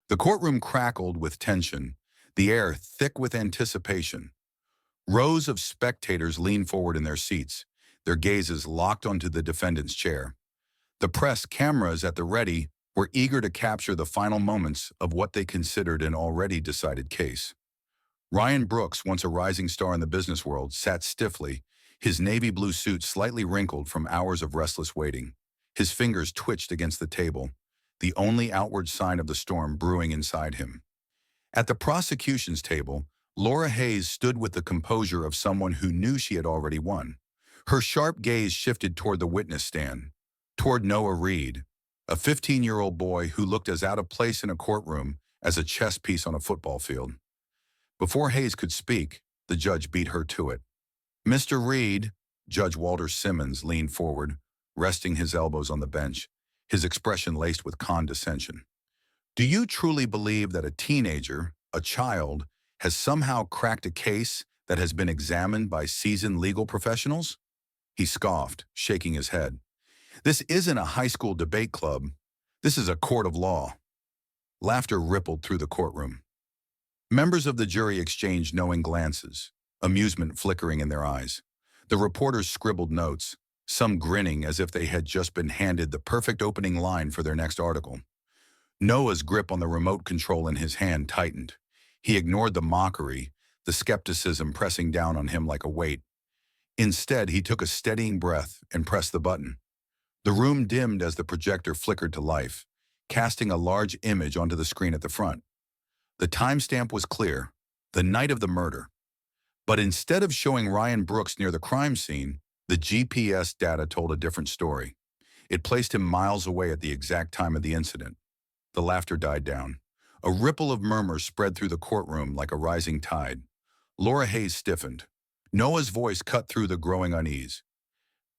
The courtroom crackled with tension, the air thick with anticipation. Rows of spectators leaned forward in their seats, their gazes locked onto the defendant's chair. The press cameras at the ready were eager to capture the final moments of what they considered an already decided case. Ryan Brooks, once a rising star in the business world, sat stiffly, his navy blue suit slightly wrinkled from hours of restless waiting. His fingers twitched against the table, the only outward sign of the storm brewing inside him. At the prosecution's table, Laura Hayes stood with the composure of someone who knew she had already won. Her sharp gaze shifted toward the witness stand, toward Noah Reed, a 15-year-old boy who looked as out of place in a courtroom as a chess piece on a football field. Before Hayes could speak, the judge beat her to it. "Mr. Reed," Judge Walter Simmons leaned forward, resting his elbows on the bench, his expression laced with condescension. "Do you truly believe that a teenager, a child, has somehow cracked a case that has been examined by seasoned legal professionals?" He scoffed, shaking his head. "This isn't a high school debate club. This is a court of law." Laughter rippled through the courtroom. Members of the jury exchanged knowing glances, amusement flickering in their eyes. The reporters scribbled notes, some grinning as if they had just been handed the perfect opening line for their next article. Noah's grip on the remote control in his hand tightened. He ignored the mockery, the skepticism pressing down on him like a weight. Instead, he took a steadying breath and pressed the button. The room dimmed as the projector flickered to life, casting a large image onto the screen at the front. The timestamp was clear, the night of the murder. But instead of showing Ryan Brooks near the crime scene, the GPS data told a different story. It placed him miles away at the exact time of the incident. The laughter died down. A ripple of murmurs spread through the courtroom like a rising tide. Laura Hayes stiffened. Noah's voice cut through the growing unease.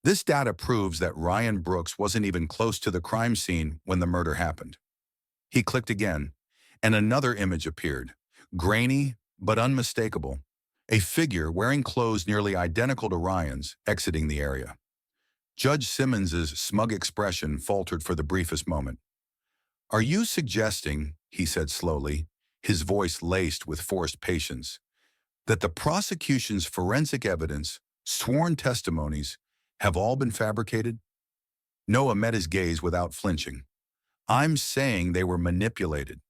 "This data proves that Ryan Brooks wasn't even close to the crime scene when the murder happened." He clicked again, and another image appeared, grainy but unmistakable. A figure wearing clothes nearly identical to Ryan's exiting the area. Judge Simmons's smug expression faltered for the briefest moment. "Are you suggesting," he said slowly, his voice laced with forced patience, "that the prosecution's forensic evidence, sworn testimonies, have all been fabricated?" Noah met his gaze without flinching. "I'm saying they were manipulated."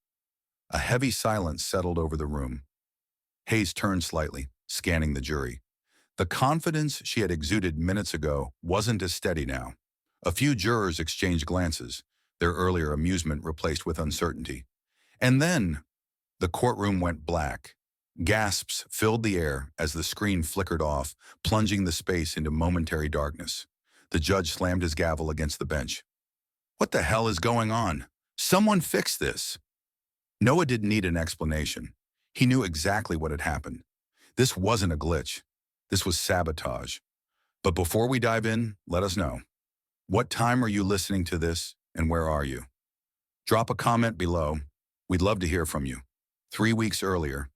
A heavy silence settled over the room. Hayes turned slightly, scanning the jury. The confidence she had exuded minutes ago wasn't as steady now. A few jurors exchanged glances, their earlier amusement replaced with uncertainty. And then, the courtroom went black. Gasps filled the air as the screen flickered off, plunging the space into momentary darkness. The judge slammed his gavel against the bench. "What the hell is going on? Someone fix this!" Noah didn't need an explanation. He knew exactly what had happened. This wasn't a glitch. This was sabotage. But before we dive in, let us know. What time are you listening to this, and where are you? Drop a comment below. We'd love to hear from you. 3 weeks earlier,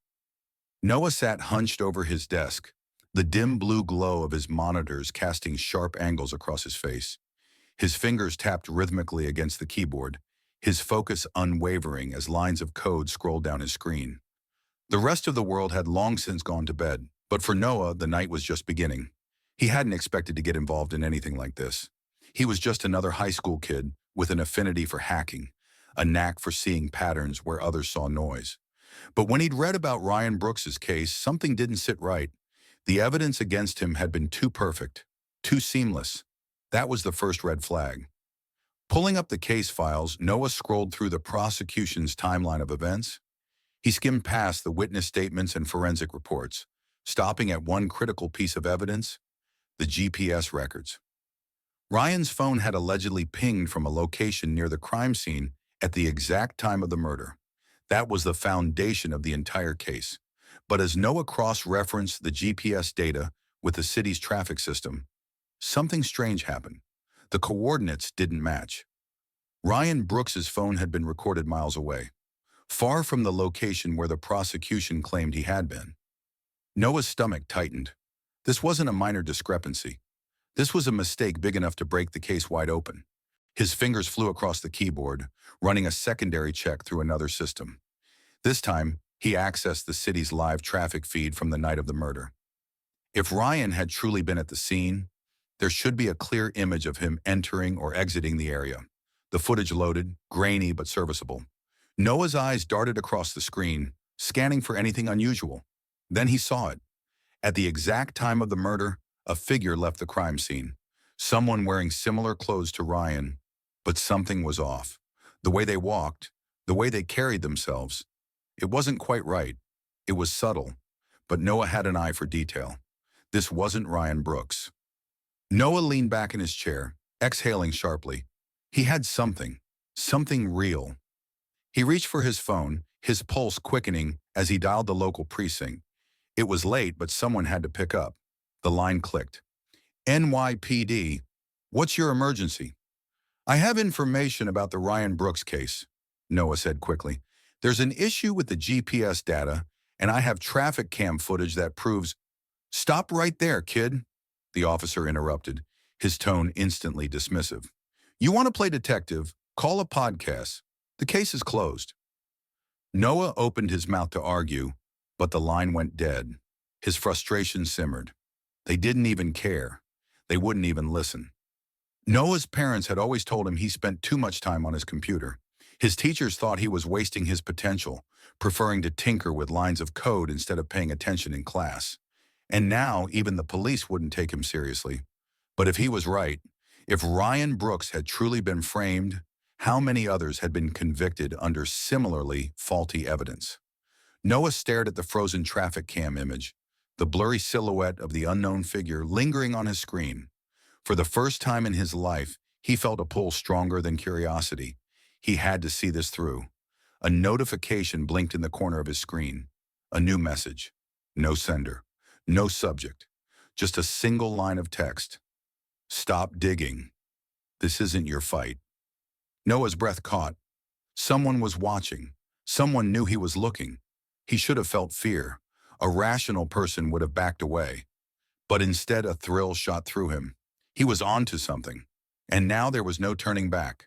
Noah sat hunched over his desk, the dim blue glow of his monitors casting sharp angles across his face. His fingers tapped rhythmically against the keyboard, his focus unwavering as lines of code scrolled down his screen. The rest of the world had long since gone to bed, but for Noah, the night was just beginning. He hadn't expected to get involved in anything like this. He was just another high school kid with an affinity for hacking, a knack for seeing patterns where others saw noise. But when he'd read about Ryan Brooks's case, something didn't sit right. The evidence against him had been too perfect, too seamless. That was the first red flag. Pulling up the case files, Noah scrolled through the prosecution's timeline of events. He skimmed past the witness statements and forensic reports, stopping at one critical piece of evidence, the GPS records. Ryan's phone had allegedly pinged from a location near the crime scene at the exact time of the murder. That was the foundation of the entire case. But as Noah cross-referenced the GPS data with the city's traffic system, something strange happened. The coordinates didn't match. Ryan Brooks's phone had been recorded miles away, far from the location where the prosecution claimed he had been. Noah's stomach tightened. This wasn't a minor discrepancy. This was a mistake big enough to break the case wide open. His fingers flew across the keyboard, running a secondary check through another system. This time, he accessed the city's live traffic feed from the night of the murder. If Ryan had truly been at the scene, there should be a clear image of him entering or exiting the area. The footage loaded, grainy but serviceable. Noah's eyes darted across the screen, scanning for anything unusual. Then he saw it. At the exact time of the murder, a figure left the crime scene. Someone wearing similar clothes to Ryan, but something was off. The way they walked, the way they carried themselves. It wasn't quite right. It was subtle, but Noah had an eye for detail. This wasn't Ryan Brooks. Noah leaned back in his chair, exhaling sharply. He had something real. He reached for his phone, his pulse quickening as he dialed the local precinct. It was late, but someone had to pick up. The line clicked. NYPD, what's your emergency? I have information about the Ryan Brooks case, Noah said quickly. There's an issue with the GPS data, and I have traffic cam footage that proves— Stop right there, kid, the officer interrupted, his tone instantly dismissive. You want to play detective? Call a podcast. The case is closed. Noah opened his mouth to argue, but the line went dead. His frustration simmered. They didn't even care. They wouldn't even listen. Noah's parents had always told him he spent too much time on his computer. His teachers thought he was wasting his potential, preferring to tinker with lines of code instead of paying attention in class. And now even the police wouldn't take him seriously. But if he was right, if Ryan Brooks had truly been framed, how many others had been convicted under similarly faulty evidence? Noah stared at the frozen traffic cam image, the blurry silhouette of the unknown figure lingering on his screen. For the first time in his life, he felt a pull stronger than curiosity. He had to see this through. A notification blinked in the corner of his screen. A new message. No sender. No subject. Just a single line of text. Stop digging. This isn't your fight. Noah's breath caught. Someone was watching. Someone knew he was looking. He should have felt fear. A rational person would have backed away. But instead, a thrill shot through him. He was onto something. And now there was no turning back.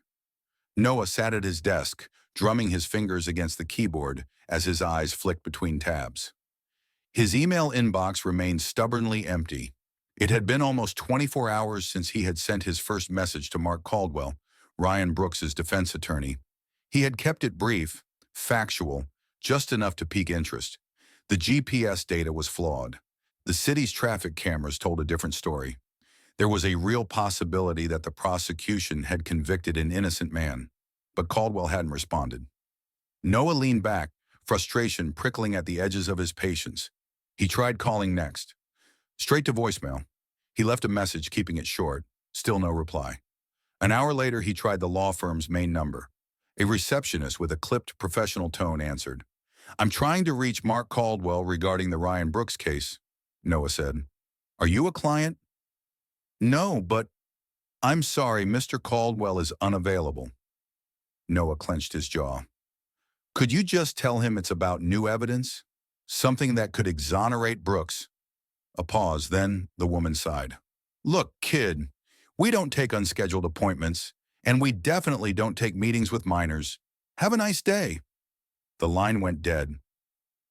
Noah sat at his desk, drumming his fingers against the keyboard as his eyes flicked between tabs. His email inbox remained stubbornly empty. It had been almost 24 hours since he had sent his first message to Mark Caldwell, Ryan Brooks's defense attorney. He had kept it brief, factual, just enough to pique interest. The GPS data was flawed. The city's traffic cameras told a different story. There was a real possibility that the prosecution had convicted an innocent man, but Caldwell hadn't responded. Noah leaned back, frustration prickling at the edges of his patience. He tried calling next. Straight to voicemail. He left a message, keeping it short. Still no reply. An hour later, he tried the law firm's main number. A receptionist with a clipped professional tone answered. I'm trying to reach Mark Caldwell regarding the Ryan Brooks case, Noah said. Are you a client? No, but I'm sorry, Mr. Caldwell is unavailable. Noah clenched his jaw. Could you just tell him it's about new evidence? Something that could exonerate Brooks? A pause, then the woman sighed. Look, kid, we don't take unscheduled appointments, and we definitely don't take meetings with minors. Have a nice day. The line went dead.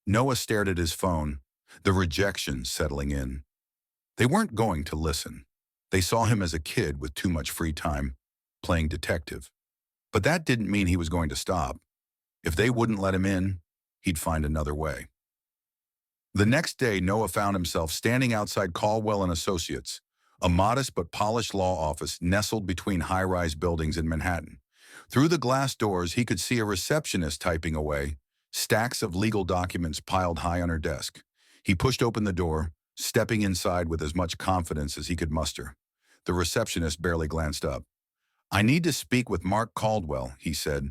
Noah stared at his phone, the rejection settling in. They weren't going to listen. They saw him as a kid with too much free time, playing detective. But that didn't mean he was going to stop. If they wouldn't let him in, he'd find another way. The next day, Noah found himself standing outside Caldwell and Associates, a modest but polished law office nestled between high-rise buildings in Manhattan. Through the glass doors, he could see a receptionist typing away, stacks of legal documents piled high on her desk. He pushed open the door, stepping inside with as much confidence as he could muster. The receptionist barely glanced up. I need to speak with Mark Caldwell, he said.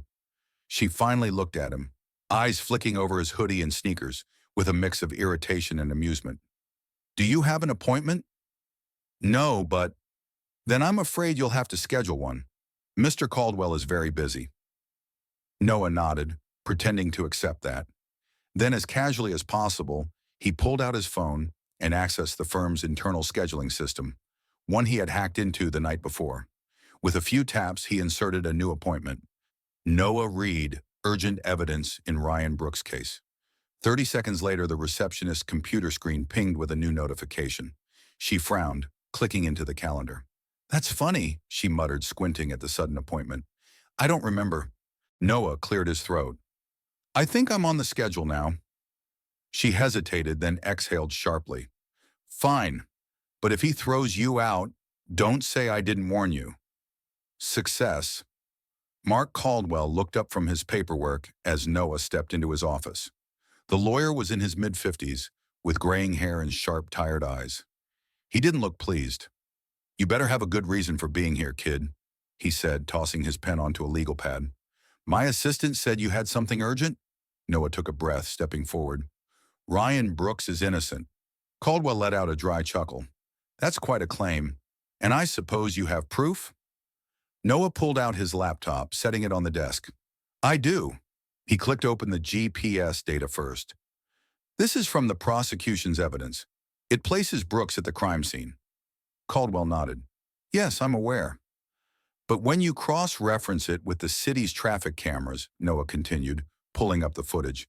She finally looked at him, eyes flicking over his hoodie and sneakers, with a mix of irritation and amusement. Do you have an appointment? No, but then I'm afraid you'll have to schedule one. Mr. Caldwell is very busy. Noah nodded, pretending to accept that. Then, as casually as possible, he pulled out his phone and accessed the firm's internal scheduling system, one he had hacked into the night before. With a few taps, he inserted a new appointment. Noah Reed, urgent evidence in Ryan Brooks' case. 30 seconds later, the receptionist's computer screen pinged with a new notification. She frowned, clicking into the calendar. That's funny, she muttered, squinting at the sudden appointment. I don't remember. Noah cleared his throat. I think I'm on the schedule now. She hesitated, then exhaled sharply. Fine, but if he throws you out, don't say I didn't warn you. Success. Mark Caldwell looked up from his paperwork as Noah stepped into his office. The lawyer was in his mid-50s, with graying hair and sharp, tired eyes. He didn't look pleased. You better have a good reason for being here, kid, he said, tossing his pen onto a legal pad. My assistant said you had something urgent? Noah took a breath, stepping forward. Ryan Brooks is innocent. Caldwell let out a dry chuckle. That's quite a claim. And I suppose you have proof? Noah pulled out his laptop, setting it on the desk. I do. He clicked open the GPS data first. This is from the prosecution's evidence. It places Brooks at the crime scene. Caldwell nodded. Yes, I'm aware. But when you cross-reference it with the city's traffic cameras, Noah continued, pulling up the footage,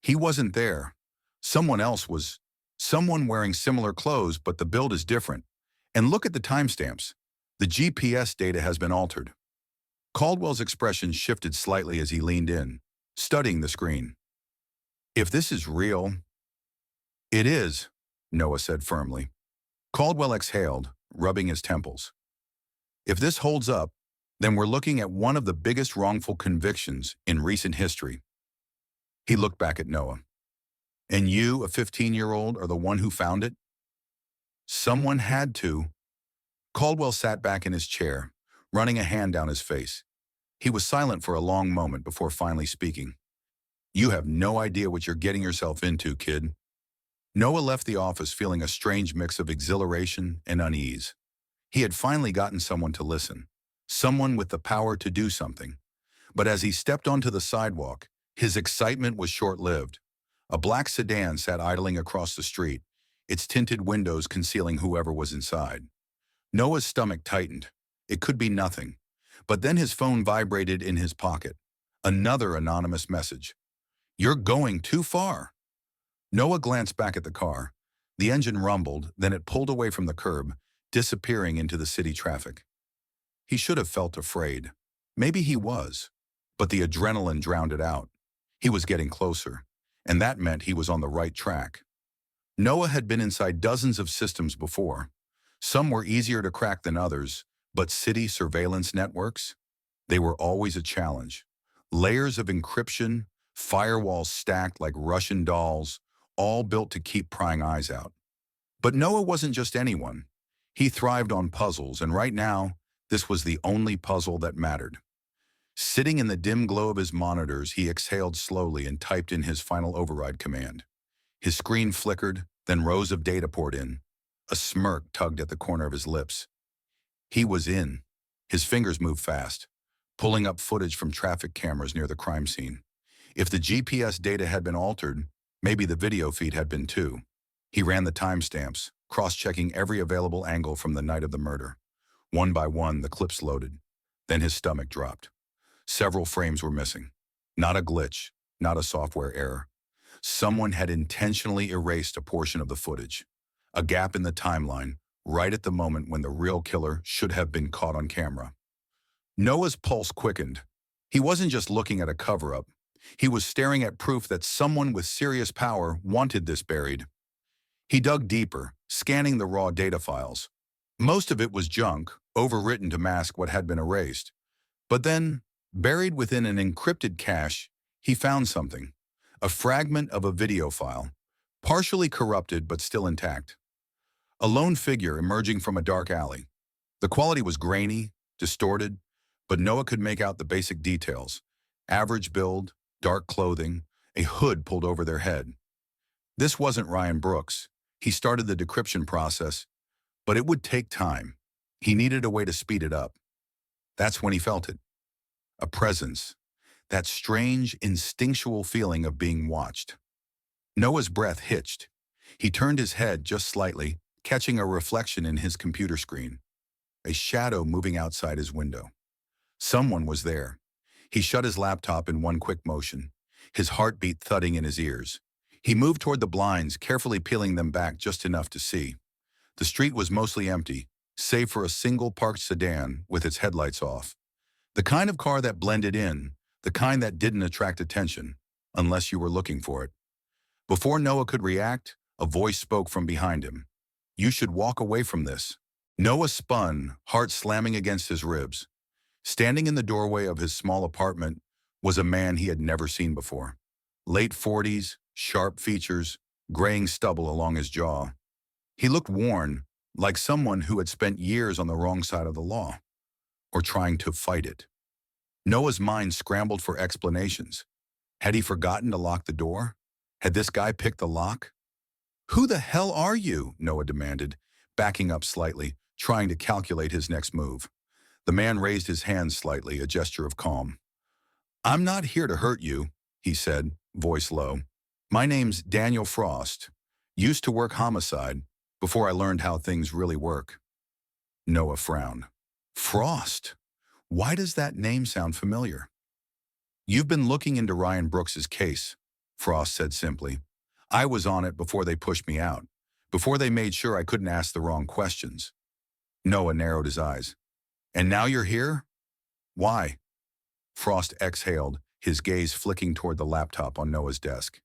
he wasn't there. Someone else was. Someone wearing similar clothes, but the build is different. And look at the timestamps. The GPS data has been altered. Caldwell's expression shifted slightly as he leaned in, studying the screen. If this is real... It is, Noah said firmly. Caldwell exhaled, rubbing his temples. If this holds up, then we're looking at one of the biggest wrongful convictions in recent history. He looked back at Noah. And you, a 15-year-old, are the one who found it? Someone had to. Caldwell sat back in his chair, running a hand down his face. He was silent for a long moment before finally speaking. You have no idea what you're getting yourself into, kid. Noah left the office feeling a strange mix of exhilaration and unease. He had finally gotten someone to listen, someone with the power to do something. But as he stepped onto the sidewalk, his excitement was short-lived. A black sedan sat idling across the street, its tinted windows concealing whoever was inside. Noah's stomach tightened. It could be nothing. But then his phone vibrated in his pocket. Another anonymous message. You're going too far. Noah glanced back at the car. The engine rumbled, then it pulled away from the curb, disappearing into the city traffic. He should have felt afraid. Maybe he was. But the adrenaline drowned it out. He was getting closer, and that meant he was on the right track. Noah had been inside dozens of systems before. Some were easier to crack than others, but city surveillance networks? They were always a challenge. Layers of encryption, firewalls stacked like Russian dolls, all built to keep prying eyes out. But Noah wasn't just anyone. He thrived on puzzles, and right now, this was the only puzzle that mattered. Sitting in the dim glow of his monitors, he exhaled slowly and typed in his final override command. His screen flickered, then rows of data poured in. A smirk tugged at the corner of his lips. He was in. His fingers moved fast, pulling up footage from traffic cameras near the crime scene. If the GPS data had been altered, maybe the video feed had been too. He ran the timestamps, cross-checking every available angle from the night of the murder. One by one, the clips loaded. Then his stomach dropped. Several frames were missing. Not a glitch, not a software error. Someone had intentionally erased a portion of the footage. A gap in the timeline, right at the moment when the real killer should have been caught on camera. Noah's pulse quickened. He wasn't just looking at a cover-up. He was staring at proof that someone with serious power wanted this buried. He dug deeper, scanning the raw data files. Most of it was junk, overwritten to mask what had been erased. But then, buried within an encrypted cache, he found something. A fragment of a video file, partially corrupted but still intact. A lone figure emerging from a dark alley. The quality was grainy, distorted, but Noah could make out the basic details. Average build, dark clothing, a hood pulled over their head. This wasn't Ryan Brooks. He started the decryption process, but it would take time. He needed a way to speed it up. That's when he felt it. A presence. That strange, instinctual feeling of being watched. Noah's breath hitched. He turned his head just slightly, catching a reflection in his computer screen. a shadow moving outside his window. Someone was there. He shut his laptop in one quick motion, his heartbeat thudding in his ears. He moved toward the blinds, carefully peeling them back just enough to see. The street was mostly empty, save for a single parked sedan with its headlights off. The kind of car that blended in, the kind that didn't attract attention, unless you were looking for it. Before Noah could react, a voice spoke from behind him. "You should walk away from this." Noah spun, heart slamming against his ribs. Standing in the doorway of his small apartment was a man he had never seen before. Late 40s, sharp features, graying stubble along his jaw. He looked worn, like someone who had spent years on the wrong side of the law, or trying to fight it. Noah's mind scrambled for explanations. Had he forgotten to lock the door? Had this guy picked the lock? "Who the hell are you?" Noah demanded, backing up slightly, trying to calculate his next move. The man raised his hands slightly, a gesture of calm. "I'm not here to hurt you," he said, voice low. "My name's Daniel Frost. Used to work homicide before I learned how things really work." Noah frowned. Frost? Why does that name sound familiar? "You've been looking into Ryan Brooks's case," Frost said simply. "I was on it before they pushed me out, before they made sure I couldn't ask the wrong questions." Noah narrowed his eyes. "And now you're here? Why?" Frost exhaled, his gaze flicking toward the laptop on Noah's desk.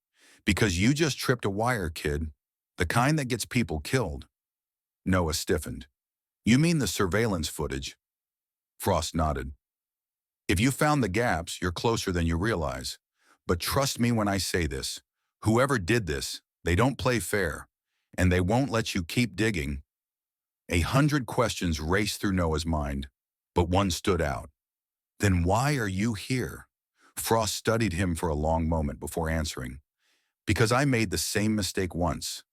"Because you just tripped a wire, kid. The kind that gets people killed." Noah stiffened. "You mean the surveillance footage?" Frost nodded. "If you found the gaps, you're closer than you realize. But trust me when I say this. Whoever did this, they don't play fair, and they won't let you keep digging." 100 questions raced through Noah's mind, but one stood out. "Then why are you here?" Frost studied him for a long moment before answering. "Because I made the same mistake once.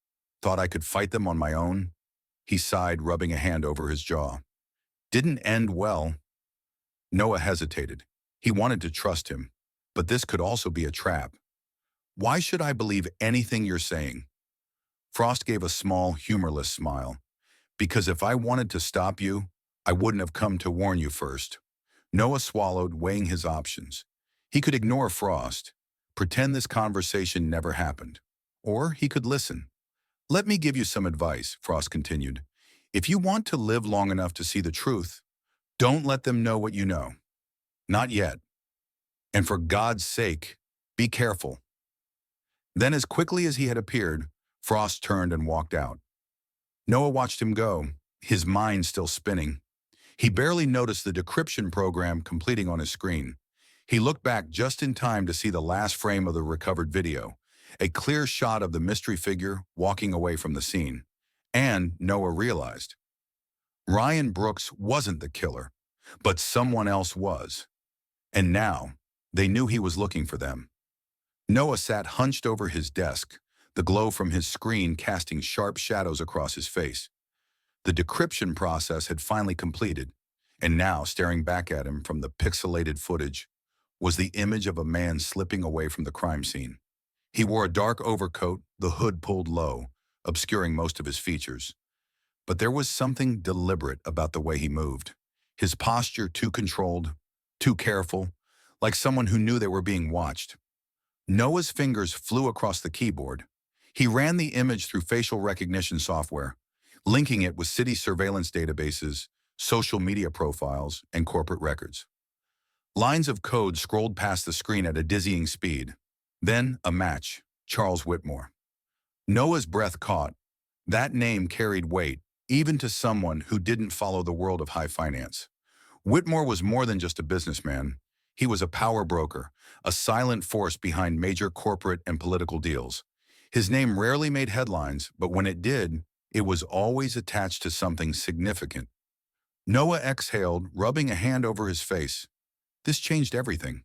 Thought I could fight them on my own." He sighed, rubbing a hand over his jaw. "Didn't end well." Noah hesitated. He wanted to trust him, but this could also be a trap. "Why should I believe anything you're saying?" Frost gave a small, humorless smile. "Because if I wanted to stop you, I wouldn't have come to warn you first." Noah swallowed, weighing his options. He could ignore Frost, pretend this conversation never happened. Or he could listen. "Let me give you some advice," Frost continued. "If you want to live long enough to see the truth, don't let them know what you know. Not yet. And for God's sake, be careful." Then, as quickly as he had appeared, Frost turned and walked out. Noah watched him go, his mind still spinning. He barely noticed the decryption program completing on his screen. He looked back just in time to see the last frame of the recovered video, a clear shot of the mystery figure walking away from the scene. And Noah realized, Ryan Brooks wasn't the killer, but someone else was. And now, they knew he was looking for them. Noah sat hunched over his desk, the glow from his screen casting sharp shadows across his face. The decryption process had finally completed, and now, staring back at him from the pixelated footage, was the image of a man slipping away from the crime scene. He wore a dark overcoat, the hood pulled low, obscuring most of his features. But there was something deliberate about the way he moved. His posture too controlled, too careful, like someone who knew they were being watched. Noah's fingers flew across the keyboard. He ran the image through facial recognition software, linking it with city surveillance databases, social media profiles, and corporate records. Lines of code scrolled past the screen at a dizzying speed. Then, a match, Charles Whitmore. Noah's breath caught. That name carried weight, even to someone who didn't follow the world of high finance. Whitmore was more than just a businessman. He was a power broker, a silent force behind major corporate and political deals. His name rarely made headlines, but when it did, it was always attached to something significant. Noah exhaled, rubbing a hand over his face. This changed everything.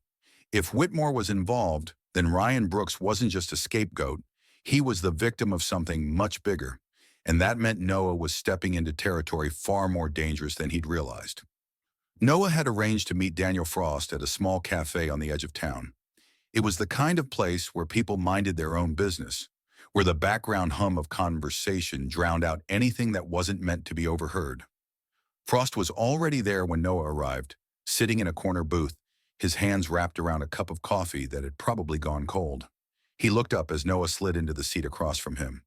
If Whitmore was involved, then Ryan Brooks wasn't just a scapegoat. He was the victim of something much bigger, and that meant Noah was stepping into territory far more dangerous than he'd realized. Noah had arranged to meet Daniel Frost at a small cafe on the edge of town. It was the kind of place where people minded their own business, where the background hum of conversation drowned out anything that wasn't meant to be overheard. Frost was already there when Noah arrived, sitting in a corner booth, his hands wrapped around a cup of coffee that had probably gone cold. He looked up as Noah slid into the seat across from him.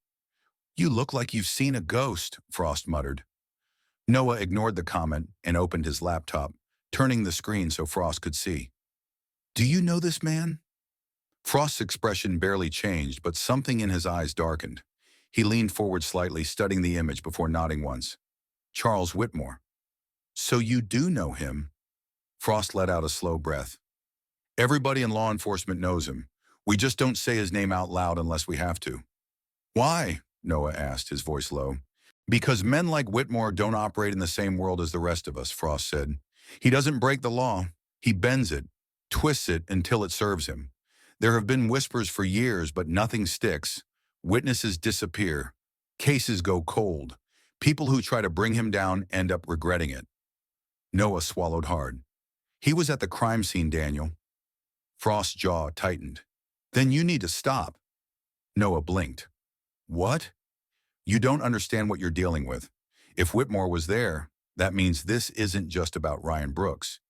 "You look like you've seen a ghost," Frost muttered. Noah ignored the comment and opened his laptop, turning the screen so Frost could see. "Do you know this man?" Frost's expression barely changed, but something in his eyes darkened. He leaned forward slightly, studying the image before nodding once. "Charles Whitmore." "So you do know him?" Frost let out a slow breath. "Everybody in law enforcement knows him. We just don't say his name out loud unless we have to." "Why?" Noah asked, his voice low. "Because men like Whitmore don't operate in the same world as the rest of us," Frost said. "He doesn't break the law. He bends it, twists it until it serves him. There have been whispers for years, but nothing sticks. Witnesses disappear. Cases go cold. People who try to bring him down end up regretting it." Noah swallowed hard. "He was at the crime scene, Daniel." Frost's jaw tightened. "Then you need to stop." Noah blinked. "What?" "You don't understand what you're dealing with. If Whitmore was there, that means this isn't just about Ryan Brooks.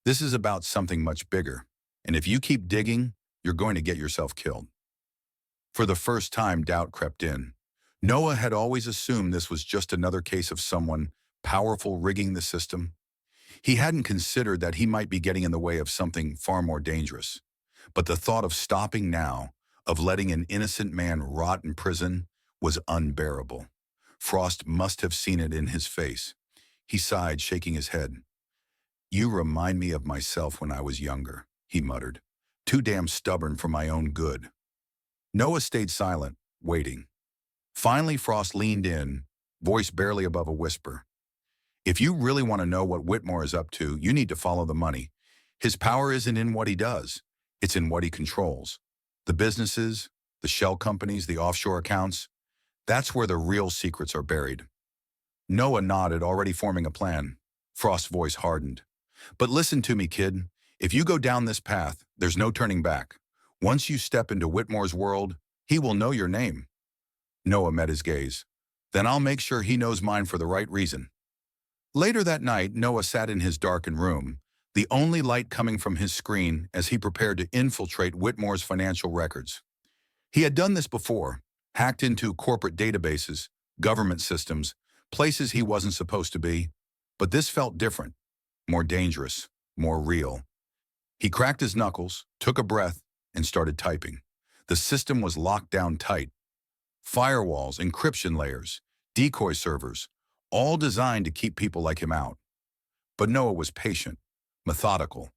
This is about something much bigger. And if you keep digging, you're going to get yourself killed." For the first time, doubt crept in. Noah had always assumed this was just another case of someone powerful rigging the system. He hadn't considered that he might be getting in the way of something far more dangerous. But the thought of stopping now, of letting an innocent man rot in prison, was unbearable. Frost must have seen it in his face. He sighed, shaking his head. "You remind me of myself when I was younger," he muttered. "Too damn stubborn for my own good." Noah stayed silent, waiting. Finally, Frost leaned in, voice barely above a whisper. "If you really want to know what Whitmore is up to, you need to follow the money. His power isn't in what he does. It's in what he controls. The businesses, the shell companies, the offshore accounts. That's where the real secrets are buried." Noah nodded, already forming a plan. Frost's voice hardened. "But listen to me, kid. If you go down this path, there's no turning back. Once you step into Whitmore's world, he will know your name." Noah met his gaze. "Then I'll make sure he knows mine for the right reason." Later that night, Noah sat in his darkened room, the only light coming from his screen as he prepared to infiltrate Whitmore's financial records. He had done this before, hacked into corporate databases, government systems, places he wasn't supposed to be, but this felt different, more dangerous, more real. He cracked his knuckles, took a breath, and started typing. The system was locked down tight. Firewalls, encryption layers, decoy servers, all designed to keep people like him out. But Noah was patient, methodical.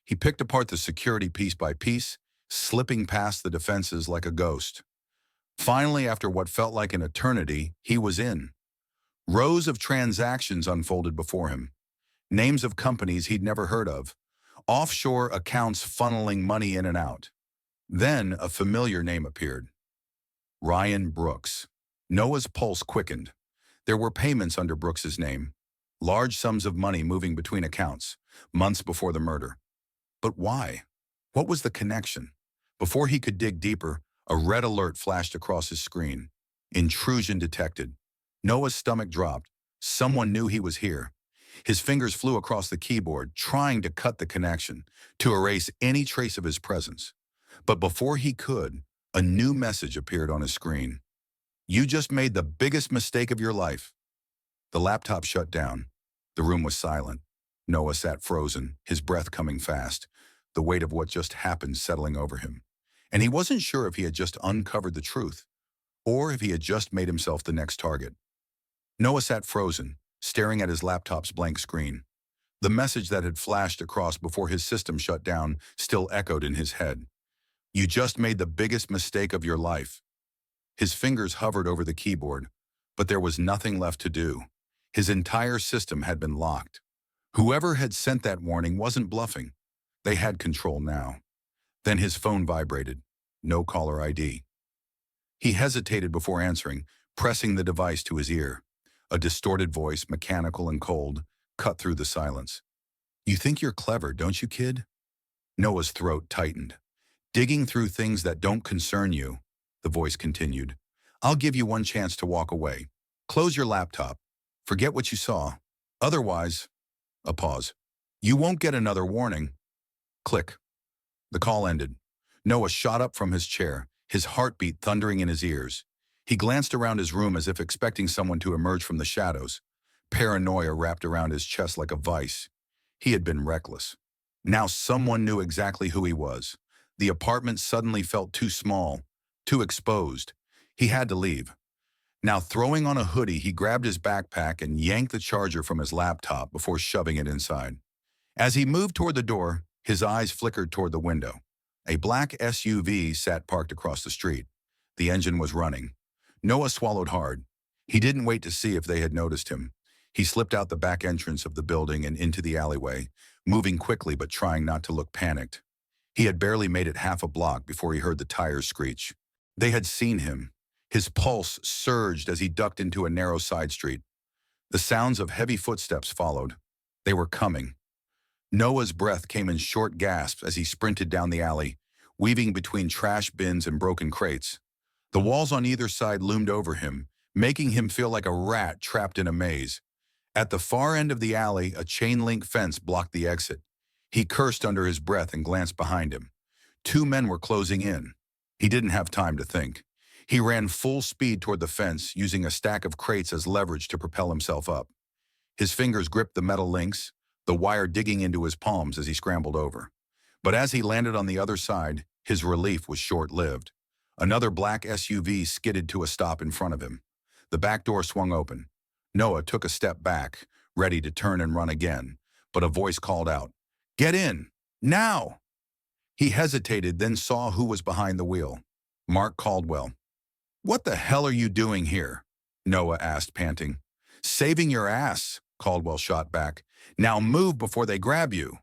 He picked apart the security piece by piece, slipping past the defenses like a ghost. Finally, after what felt like an eternity, he was in. Rows of transactions unfolded before him. Names of companies he'd never heard of. Offshore accounts funneling money in and out. Then a familiar name appeared. Ryan Brooks. Noah's pulse quickened. There were payments under Brooks's name. Large sums of money moving between accounts, months before the murder. But why? What was the connection? Before he could dig deeper, a red alert flashed across his screen. Intrusion detected. Noah's stomach dropped. Someone knew he was here. His fingers flew across the keyboard, trying to cut the connection, to erase any trace of his presence. But before he could, a new message appeared on his screen. "You just made the biggest mistake of your life." The laptop shut down. The room was silent. Noah sat frozen, his breath coming fast, the weight of what just happened settling over him. And he wasn't sure if he had just uncovered the truth, or if he had just made himself the next target. Noah sat frozen, staring at his laptop's blank screen. The message that had flashed across before his system shut down still echoed in his head. "You just made the biggest mistake of your life." His fingers hovered over the keyboard, but there was nothing left to do. His entire system had been locked. Whoever had sent that warning wasn't bluffing. They had control now. Then his phone vibrated. No caller ID. He hesitated before answering, pressing the device to his ear. A distorted voice, mechanical and cold, cut through the silence. "You think you're clever, don't you, kid?" Noah's throat tightened. "Digging through things that don't concern you," the voice continued. "I'll give you one chance to walk away. Close your laptop. Forget what you saw. Otherwise, a pause. You won't get another warning. Click. The call ended. Noah shot up from his chair, his heartbeat thundering in his ears. He glanced around his room as if expecting someone to emerge from the shadows. Paranoia wrapped around his chest like a vice. He had been reckless. Now someone knew exactly who he was. The apartment suddenly felt too small, too exposed. He had to leave. Now throwing on a hoodie, he grabbed his backpack and yanked the charger from his laptop before shoving it inside. As he moved toward the door, his eyes flickered toward the window. A black SUV sat parked across the street. The engine was running. Noah swallowed hard. He didn't wait to see if they had noticed him. He slipped out the back entrance of the building and into the alleyway, moving quickly but trying not to look panicked. He had barely made it half a block before he heard the tires screech. They had seen him. His pulse surged as he ducked into a narrow side street. The sounds of heavy footsteps followed. They were coming. Noah's breath came in short gasps as he sprinted down the alley, weaving between trash bins and broken crates. The walls on either side loomed over him, making him feel like a rat trapped in a maze. At the far end of the alley, a chain-link fence blocked the exit. He cursed under his breath and glanced behind him. 2 men were closing in. He didn't have time to think. He ran full speed toward the fence, using a stack of crates as leverage to propel himself up. His fingers gripped the metal links, the wire digging into his palms as he scrambled over. But as he landed on the other side, his relief was short-lived. Another black SUV skidded to a stop in front of him. The back door swung open. Noah took a step back, ready to turn and run again, but a voice called out, "Get in! Now!" He hesitated, then saw who was behind the wheel. Mark Caldwell. "What the hell are you doing here?" Noah asked, panting. "Saving your ass," Caldwell shot back. "Now move before they grab you."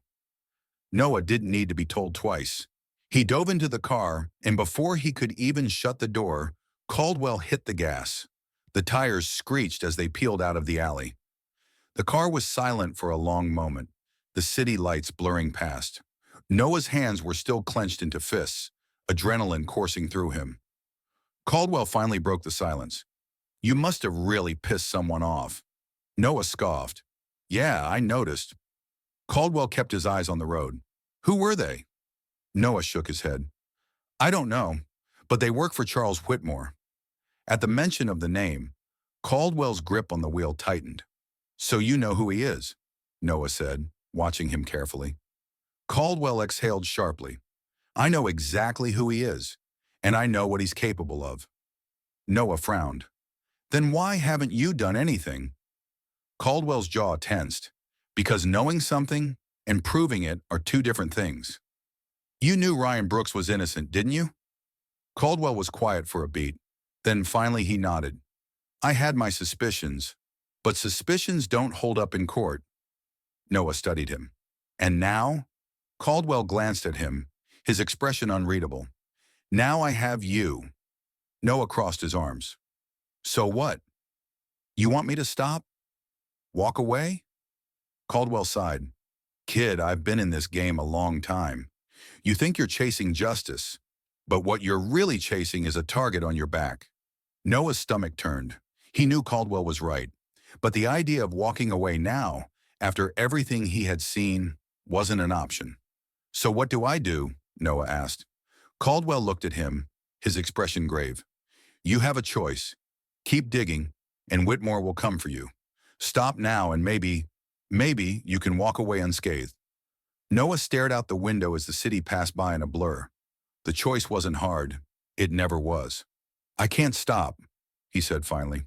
Noah didn't need to be told twice. He dove into the car, and before he could even shut the door, Caldwell hit the gas. The tires screeched as they peeled out of the alley. The car was silent for a long moment, the city lights blurring past. Noah's hands were still clenched into fists, adrenaline coursing through him. Caldwell finally broke the silence. "You must have really pissed someone off." Noah scoffed. "Yeah, I noticed." Caldwell kept his eyes on the road. "Who were they?" Noah shook his head. "I don't know, but they work for Charles Whitmore." At the mention of the name, Caldwell's grip on the wheel tightened. "So you know who he is," Noah said, watching him carefully. Caldwell exhaled sharply. "I know exactly who he is, and I know what he's capable of." Noah frowned. "Then why haven't you done anything?" Caldwell's jaw tensed. "Because knowing something and proving it are 2 different things." "You knew Ryan Brooks was innocent, didn't you?" Caldwell was quiet for a beat. Then finally he nodded. "I had my suspicions, but suspicions don't hold up in court." Noah studied him. "And now?" Caldwell glanced at him, his expression unreadable. "Now I have you." Noah crossed his arms. "So what? You want me to stop? Walk away?" Caldwell sighed. "Kid, I've been in this game a long time. You think you're chasing justice, but what you're really chasing is a target on your back." Noah's stomach turned. He knew Caldwell was right, but the idea of walking away now, after everything he had seen, wasn't an option. "So what do I do?" Noah asked. Caldwell looked at him, his expression grave. "You have a choice. Keep digging, and Whitmore will come for you. Stop now and maybe you can walk away unscathed." Noah stared out the window as the city passed by in a blur. The choice wasn't hard. It never was. "I can't stop," he said finally.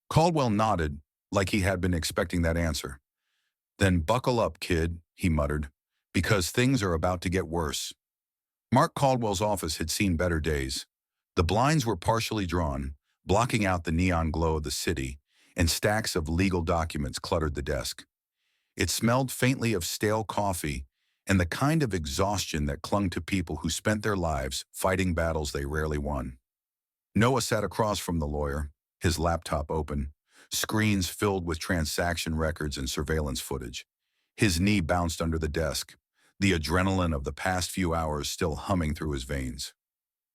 Caldwell nodded, like he had been expecting that answer. "Then buckle up, kid," he muttered, "because things are about to get worse." Mark Caldwell's office had seen better days. The blinds were partially drawn, blocking out the neon glow of the city, and stacks of legal documents cluttered the desk. It smelled faintly of stale coffee and the kind of exhaustion that clung to people who spent their lives fighting battles they rarely won. Noah sat across from the lawyer, his laptop open, screens filled with transaction records and surveillance footage. His knee bounced under the desk, the adrenaline of the past few hours still humming through his veins.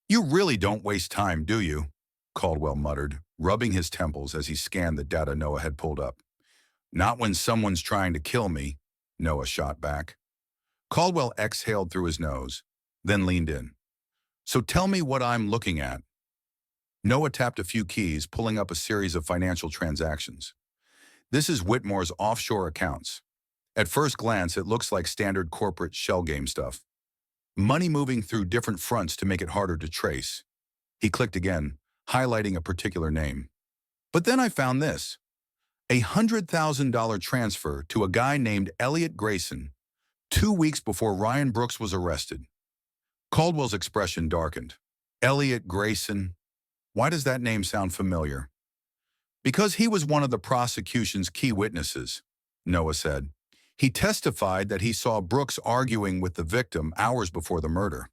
"You really don't waste time, do you?" Caldwell muttered, rubbing his temples as he scanned the data Noah had pulled up. Not when someone's trying to kill me, Noah shot back. Caldwell exhaled through his nose, then leaned in. So tell me what I'm looking at. Noah tapped a few keys, pulling up a series of financial transactions. This is Whitmore's offshore accounts. At first glance, it looks like standard corporate shell game stuff. Money moving through different fronts to make it harder to trace. He clicked again, highlighting a particular name. But then I found this. A $100,000 transfer to a guy named Elliot Grayson 2 weeks before Ryan Brooks was arrested. Caldwell's expression darkened. Elliot Grayson. Why does that name sound familiar? Because he was one of the prosecution's key witnesses, Noah said. He testified that he saw Brooks arguing with the victim hours before the murder.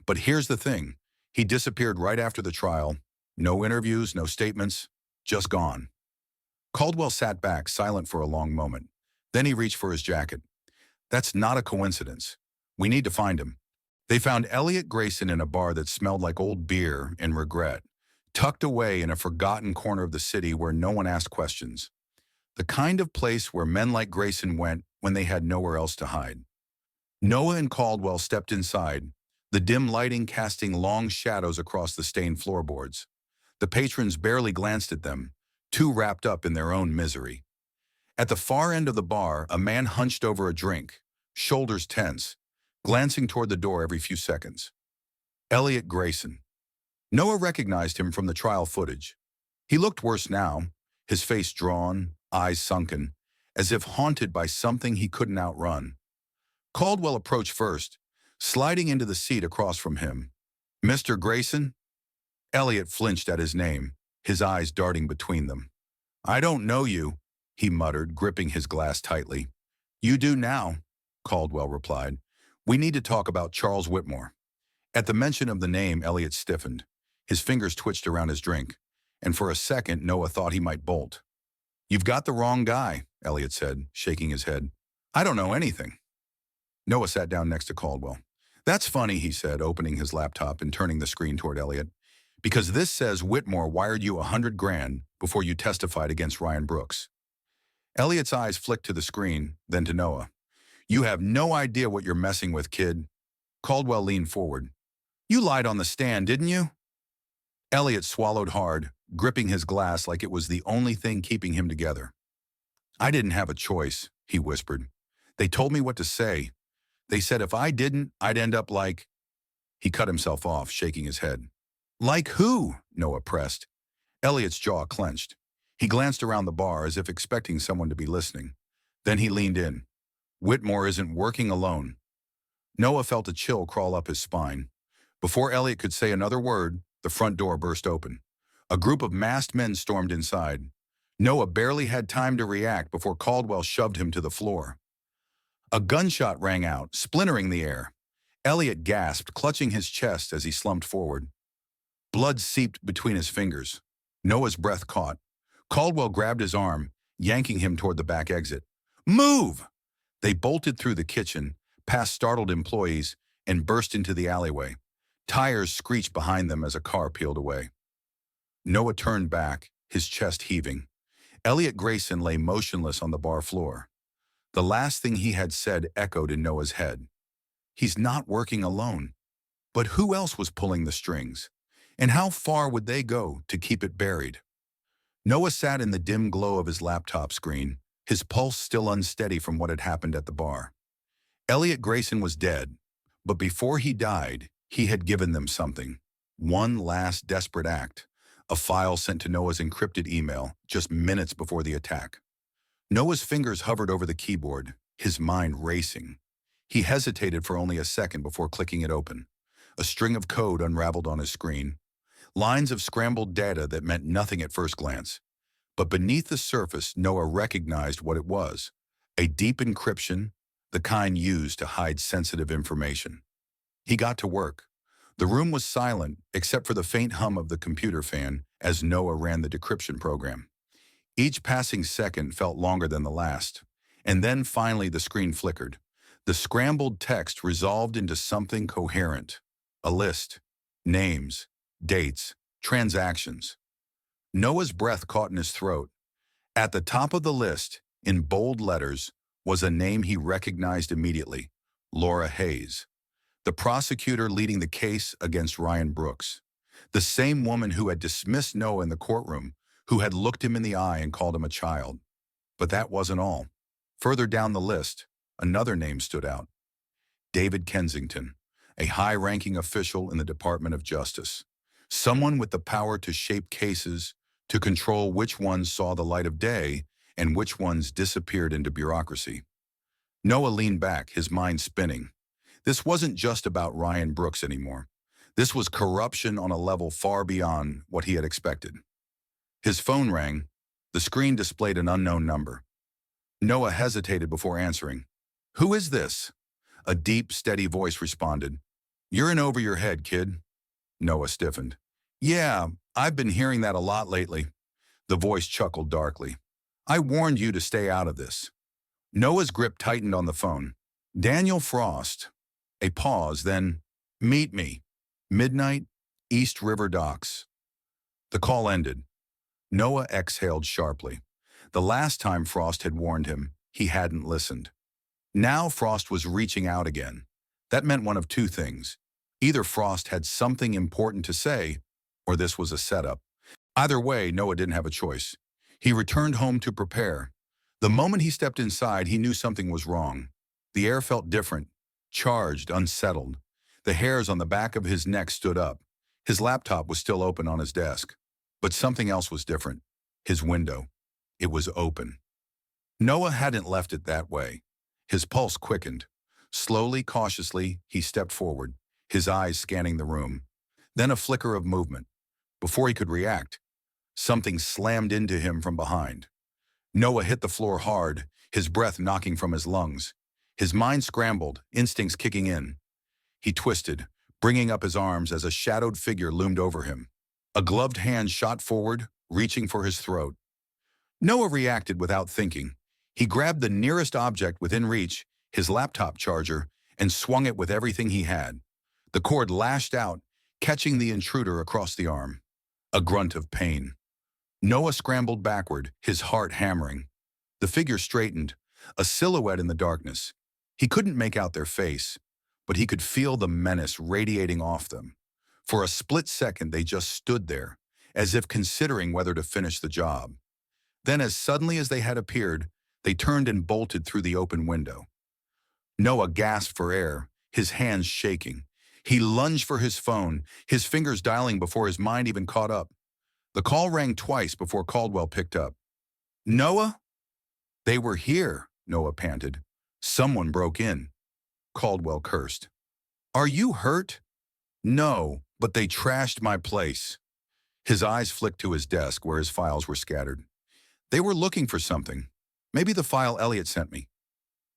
But here's the thing. He disappeared right after the trial. No interviews, no statements, just gone. Caldwell sat back, silent for a long moment. Then he reached for his jacket. That's not a coincidence. We need to find him. They found Elliot Grayson in a bar that smelled like old beer and regret, tucked away in a forgotten corner of the city where no one asked questions. The kind of place where men like Grayson went when they had nowhere else to hide. Noah and Caldwell stepped inside, the dim lighting casting long shadows across the stained floorboards. The patrons barely glanced at them, too wrapped up in their own misery. At the far end of the bar, a man hunched over a drink, shoulders tense, glancing toward the door every few seconds. Elliot Grayson. Noah recognized him from the trial footage. He looked worse now, his face drawn, eyes sunken, as if haunted by something he couldn't outrun. Caldwell approached first, sliding into the seat across from him. Mr. Grayson? Elliot flinched at his name, his eyes darting between them. I don't know you, he muttered, gripping his glass tightly. You do now, Caldwell replied. We need to talk about Charles Whitmore. At the mention of the name, Elliot stiffened. His fingers twitched around his drink, and for a second Noah thought he might bolt. You've got the wrong guy, Elliot said, shaking his head. I don't know anything. Noah sat down next to Caldwell. That's funny, he said, opening his laptop and turning the screen toward Elliot. Because this says Whitmore wired you $100,000 before you testified against Ryan Brooks. Elliot's eyes flicked to the screen, then to Noah. You have no idea what you're messing with, kid. Caldwell leaned forward. You lied on the stand, didn't you? Elliot swallowed hard, gripping his glass like it was the only thing keeping him together. I didn't have a choice, he whispered. They told me what to say. They said if I didn't, I'd end up like... He cut himself off, shaking his head. Like who? Noah pressed. Elliot's jaw clenched. He glanced around the bar as if expecting someone to be listening. Then he leaned in. Whitmore isn't working alone. Noah felt a chill crawl up his spine. Before Elliot could say another word, the front door burst open. A group of masked men stormed inside. Noah barely had time to react before Caldwell shoved him to the floor. A gunshot rang out, splintering the air. Elliot gasped, clutching his chest as he slumped forward. Blood seeped between his fingers. Noah's breath caught. Caldwell grabbed his arm, yanking him toward the back exit. Move! They bolted through the kitchen, past startled employees, and burst into the alleyway. Tires screeched behind them as a car peeled away. Noah turned back, his chest heaving. Elliot Grayson lay motionless on the bar floor. The last thing he had said echoed in Noah's head. He's not working alone. But who else was pulling the strings? And how far would they go to keep it buried? Noah sat in the dim glow of his laptop screen, his pulse still unsteady from what had happened at the bar. Elliot Grayson was dead, but before he died, he had given them something. One last desperate act. A file sent to Noah's encrypted email just minutes before the attack. Noah's fingers hovered over the keyboard, his mind racing. He hesitated for only a second before clicking it open. A string of code unraveled on his screen. Lines of scrambled data that meant nothing at first glance. But beneath the surface, Noah recognized what it was. A deep encryption, the kind used to hide sensitive information. He got to work. The room was silent, except for the faint hum of the computer fan as Noah ran the decryption program. Each passing second felt longer than the last. And then finally the screen flickered. The scrambled text resolved into something coherent. A list. Names. Dates. Transactions. Noah's breath caught in his throat. At the top of the list, In bold letters was a name he recognized immediately, Laura Hayes, the prosecutor leading the case against Ryan Brooks, the same woman who had dismissed Noah in the courtroom, who had looked him in the eye and called him a child. But that wasn't all. Further down the list, another name stood out: David Kensington, a high-ranking official in the Department of Justice, someone with the power to shape cases, to control which ones saw the light of day and which ones disappeared into bureaucracy. Noah leaned back, his mind spinning. This wasn't just about Ryan Brooks anymore. This was corruption on a level far beyond what he had expected. His phone rang. The screen displayed an unknown number. Noah hesitated before answering. "Who is this?" A deep, steady voice responded. "You're in over your head, kid." Noah stiffened. "Yeah, I've been hearing that a lot lately." The voice chuckled darkly. "I warned you to stay out of this." Noah's grip tightened on the phone. "Daniel Frost." A pause, then, "Meet me. Midnight, East River Docks." The call ended. Noah exhaled sharply. The last time Frost had warned him, he hadn't listened. Now Frost was reaching out again. That meant one of two things. Either Frost had something important to say, or this was a setup. Either way, Noah didn't have a choice. He returned home to prepare. The moment he stepped inside, he knew something was wrong. The air felt different, charged, unsettled. The hairs on the back of his neck stood up. His laptop was still open on his desk. But something else was different. His window. It was open. Noah hadn't left it that way. His pulse quickened. Slowly, cautiously, he stepped forward, his eyes scanning the room. Then a flicker of movement. Before he could react, something slammed into him from behind. Noah hit the floor hard, his breath knocking from his lungs. His mind scrambled, instincts kicking in. He twisted, bringing up his arms as a shadowed figure loomed over him. A gloved hand shot forward, reaching for his throat. Noah reacted without thinking. He grabbed the nearest object within reach, his laptop charger, and swung it with everything he had. The cord lashed out, catching the intruder across the arm. A grunt of pain. Noah scrambled backward, his heart hammering. The figure straightened, a silhouette in the darkness. He couldn't make out their face, but he could feel the menace radiating off them. For a split second, they just stood there, as if considering whether to finish the job. Then, as suddenly as they had appeared, they turned and bolted through the open window. Noah gasped for air, his hands shaking. He lunged for his phone, his fingers dialing before his mind even caught up. The call rang twice before Caldwell picked up. "Noah?" "They were here," Noah panted. "Someone broke in." Caldwell cursed. "Are you hurt?" "No, but they trashed my place." His eyes flicked to his desk where his files were scattered. "They were looking for something. Maybe the file Elliot sent me."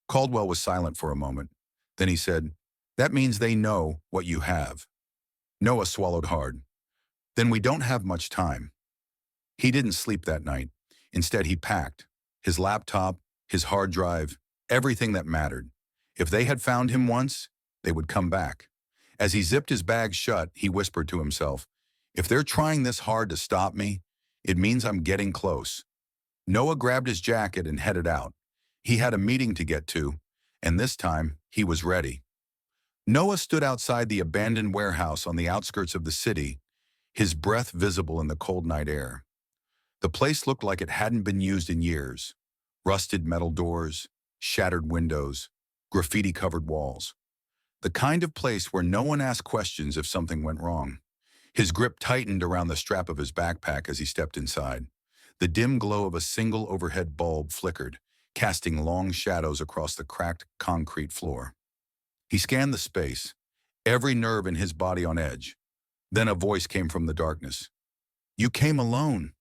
Caldwell was silent for a moment. Then he said, "That means they know what you have." Noah swallowed hard. "Then we don't have much time." He didn't sleep that night. Instead, he packed. His laptop, his hard drive, everything that mattered. If they had found him once, they would come back. As he zipped his bag shut, he whispered to himself, "If they're trying this hard to stop me, it means I'm getting close." Noah grabbed his jacket and headed out. He had a meeting to get to, and this time, he was ready. Noah stood outside the abandoned warehouse on the outskirts of the city, his breath visible in the cold night air. The place looked like it hadn't been used in years. Rusted metal doors, shattered windows, graffiti-covered walls. The kind of place where no one asked questions if something went wrong. His grip tightened around the strap of his backpack as he stepped inside. The dim glow of a single overhead bulb flickered, casting long shadows across the cracked concrete floor. He scanned the space, every nerve in his body on edge. Then a voice came from the darkness. "You came alone."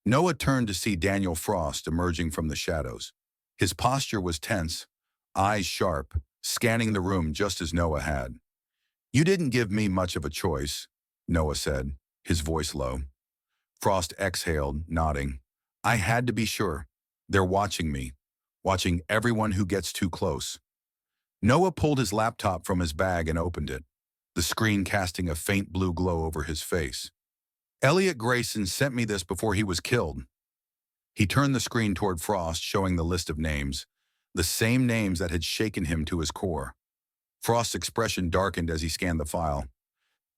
Noah turned to see Daniel Frost emerging from the shadows. His posture was tense, eyes sharp, scanning the room just as Noah had. "You didn't give me much of a choice," Noah said, his voice low. Frost exhaled, nodding. "I had to be sure. They're watching me, watching everyone who gets too close." Noah pulled his laptop from his bag and opened it, the screen casting a faint blue glow over his face. "Elliot Grayson sent me this before he was killed." He turned the screen toward Frost, showing the list of names, the same names that had shaken him to his core. Frost's expression darkened as he scanned the file.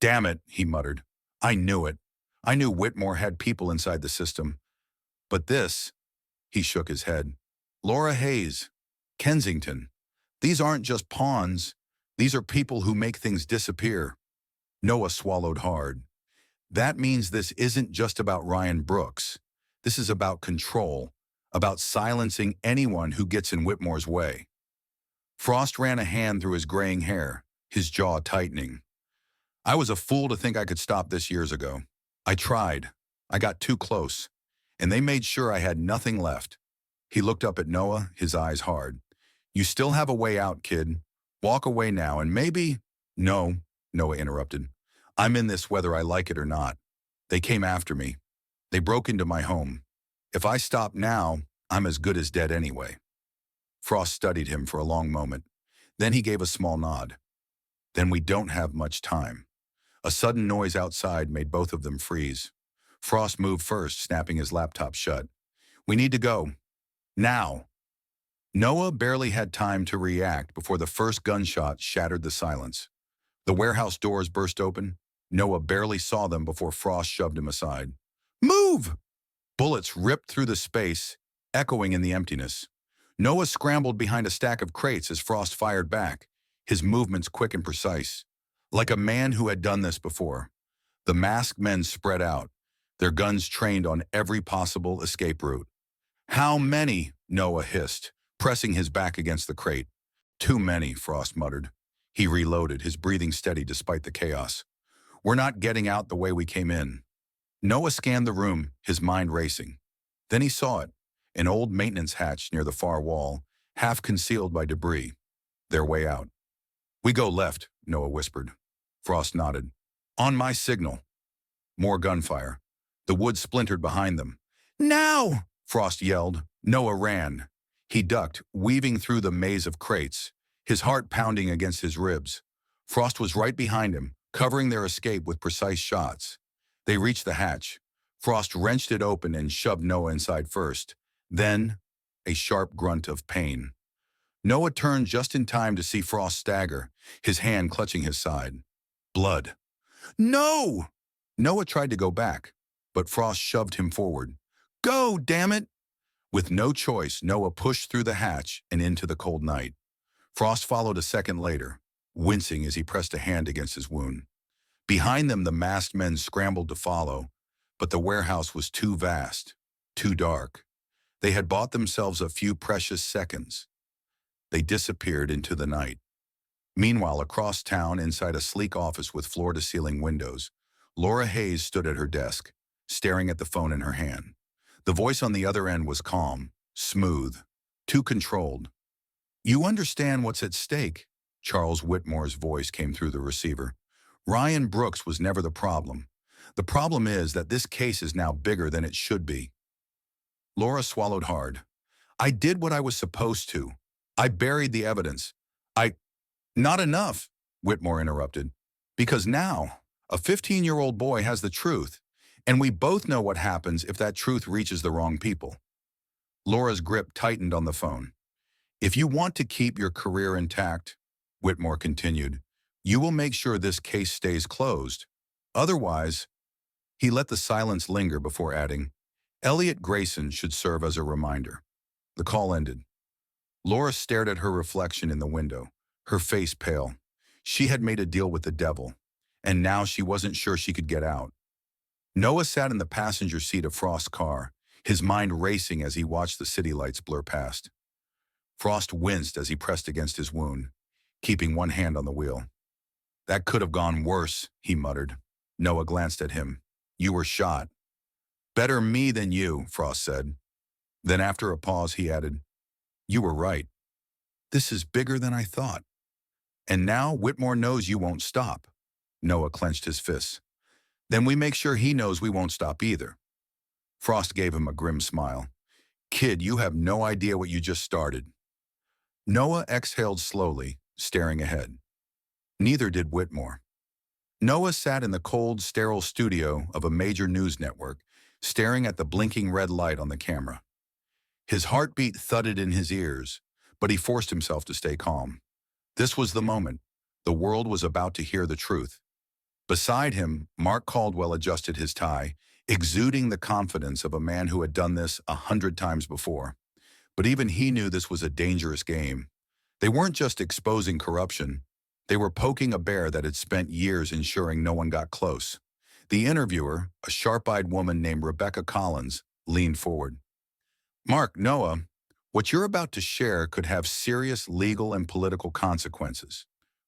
"Damn it," he muttered. "I knew it. I knew Whitmore had people inside the system. But this," he shook his head. "Laura Hayes, Kensington. These aren't just pawns. These are people who make things disappear." Noah swallowed hard. That means this isn't just about Ryan Brooks. This is about control, about silencing anyone who gets in Whitmore's way. Frost ran a hand through his graying hair, his jaw tightening. "I was a fool to think I could stop this years ago. I tried. I got too close. And they made sure I had nothing left." He looked up at Noah, his eyes hard. "You still have a way out, kid. Walk away now and maybe—" "No," Noah interrupted. "I'm in this whether I like it or not. They came after me. They broke into my home. If I stop now, I'm as good as dead anyway." Frost studied him for a long moment. Then he gave a small nod. "Then we don't have much time." A sudden noise outside made both of them freeze. Frost moved first, snapping his laptop shut. "We need to go. Now." Noah barely had time to react before the first gunshot shattered the silence. The warehouse doors burst open. Noah barely saw them before Frost shoved him aside. "Move!" Bullets ripped through the space, echoing in the emptiness. Noah scrambled behind a stack of crates as Frost fired back, his movements quick and precise. Like a man who had done this before. The masked men spread out, their guns trained on every possible escape route. "How many?" Noah hissed, pressing his back against the crate. "Too many," Frost muttered. He reloaded, his breathing steady despite the chaos. "We're not getting out the way we came in." Noah scanned the room, his mind racing. Then he saw it, an old maintenance hatch near the far wall, half concealed by debris. Their way out. "We go left," Noah whispered. Frost nodded. "On my signal." More gunfire. The wood splintered behind them. "Now!" Frost yelled. Noah ran. He ducked, weaving through the maze of crates, his heart pounding against his ribs. Frost was right behind him, covering their escape with precise shots. They reached the hatch. Frost wrenched it open and shoved Noah inside first. Then, a sharp grunt of pain. Noah turned just in time to see Frost stagger, his hand clutching his side. Blood. "No!" Noah tried to go back, but Frost shoved him forward. "Go, damn it!" With no choice, Noah pushed through the hatch and into the cold night. Frost followed a second later, wincing as he pressed a hand against his wound. Behind them, the masked men scrambled to follow, but the warehouse was too vast, too dark. They had bought themselves a few precious seconds. They disappeared into the night. Meanwhile, across town, inside a sleek office with floor-to-ceiling windows, Laura Hayes stood at her desk, staring at the phone in her hand. The voice on the other end was calm, smooth, too controlled. "You understand what's at stake?" Charles Whitmore's voice came through the receiver. "Ryan Brooks was never the problem. The problem is that this case is now bigger than it should be." Laura swallowed hard. "I did what I was supposed to. I buried the evidence. Not enough," Whitmore interrupted. "Because now, a 15-year-old boy has the truth, and we both know what happens if that truth reaches the wrong people." Laura's grip tightened on the phone. "If you want to keep your career intact," Whitmore continued, "you will make sure this case stays closed. Otherwise—" He let the silence linger before adding, "Elliot Grayson should serve as a reminder." The call ended. Laura stared at her reflection in the window, her face pale. She had made a deal with the devil, and now she wasn't sure she could get out. Noah sat in the passenger seat of Frost's car, his mind racing as he watched the city lights blur past. Frost winced as he pressed against his wound, keeping one hand on the wheel. "That could have gone worse," he muttered. Noah glanced at him. "You were shot." "Better me than you," Frost said. Then after a pause, he added, "You were right. This is bigger than I thought. And now Whitmore knows you won't stop." Noah clenched his fists. "Then we make sure he knows we won't stop either." Frost gave him a grim smile. "Kid, you have no idea what you just started." Noah exhaled slowly, staring ahead. Neither did Whitmore. Noah sat in the cold, sterile studio of a major news network, staring at the blinking red light on the camera. His heartbeat thudded in his ears, but he forced himself to stay calm. This was the moment. The world was about to hear the truth. Beside him, Mark Caldwell adjusted his tie, exuding the confidence of a man who had done this 100 times before. But even he knew this was a dangerous game. They weren't just exposing corruption. They were poking a bear that had spent years ensuring no one got close. The interviewer, a sharp-eyed woman named Rebecca Collins, leaned forward. Mark, Noah, what you're about to share could have serious legal and political consequences.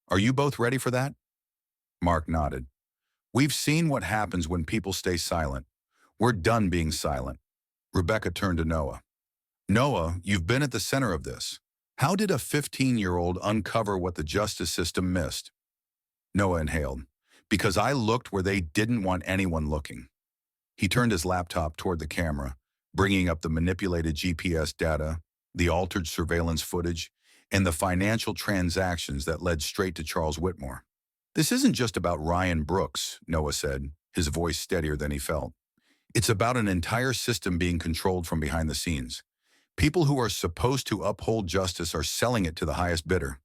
Are you both ready for that? Mark nodded. We've seen what happens when people stay silent. We're done being silent. Rebecca turned to Noah. Noah, you've been at the center of this. How did a 15-year-old uncover what the justice system missed? Noah inhaled. Because I looked where they didn't want anyone looking. He turned his laptop toward the camera, bringing up the manipulated GPS data, the altered surveillance footage, and the financial transactions that led straight to Charles Whitmore. This isn't just about Ryan Brooks, Noah said, his voice steadier than he felt. It's about an entire system being controlled from behind the scenes. People who are supposed to uphold justice are selling it to the highest bidder.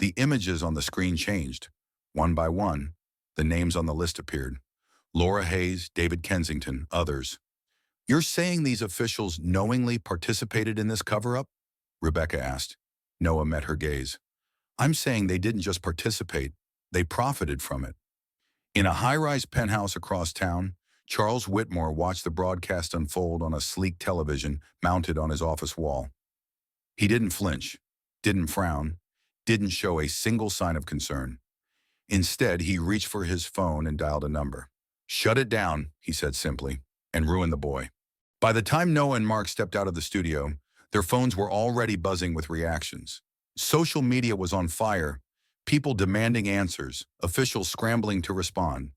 The images on the screen changed. One by one, the names on the list appeared. Laura Hayes, David Kensington, others. You're saying these officials knowingly participated in this cover-up? Rebecca asked. Noah met her gaze. I'm saying they didn't just participate, they profited from it. In a high-rise penthouse across town, Charles Whitmore watched the broadcast unfold on a sleek television mounted on his office wall. He didn't flinch, didn't frown, didn't show a single sign of concern. Instead, he reached for his phone and dialed a number. Shut it down, he said simply, and ruin the boy. By the time Noah and Mark stepped out of the studio, their phones were already buzzing with reactions. Social media was on fire, people demanding answers, officials scrambling to respond.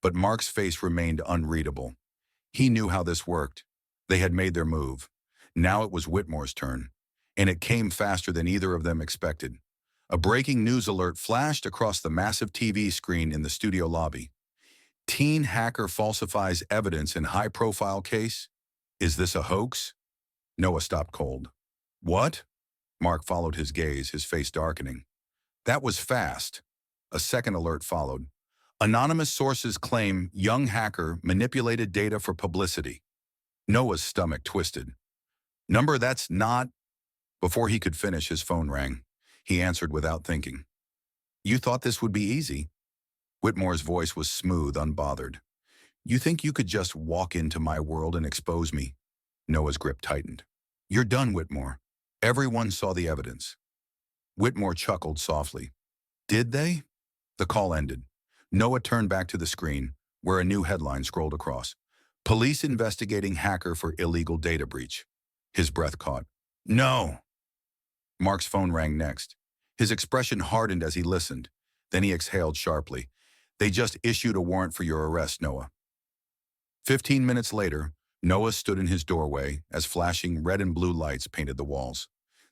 But Mark's face remained unreadable. He knew how this worked. They had made their move. Now it was Whitmore's turn, and it came faster than either of them expected. A breaking news alert flashed across the massive TV screen in the studio lobby. Teen hacker falsifies evidence in high-profile case? Is this a hoax? Noah stopped cold. What? Mark followed his gaze, his face darkening. That was fast. A second alert followed. Anonymous sources claim young hacker manipulated data for publicity. Noah's stomach twisted. Number that's not... Before he could finish, his phone rang. He answered without thinking. You thought this would be easy? Whitmore's voice was smooth, unbothered. You think you could just walk into my world and expose me? Noah's grip tightened. You're done, Whitmore. Everyone saw the evidence. Whitmore chuckled softly. Did they? The call ended. Noah turned back to the screen, where a new headline scrolled across. Police investigating hacker for illegal data breach. His breath caught. No! Mark's phone rang next. His expression hardened as he listened. Then he exhaled sharply. They just issued a warrant for your arrest, Noah. 15 minutes later, Noah stood in his doorway as flashing red and blue lights painted the walls.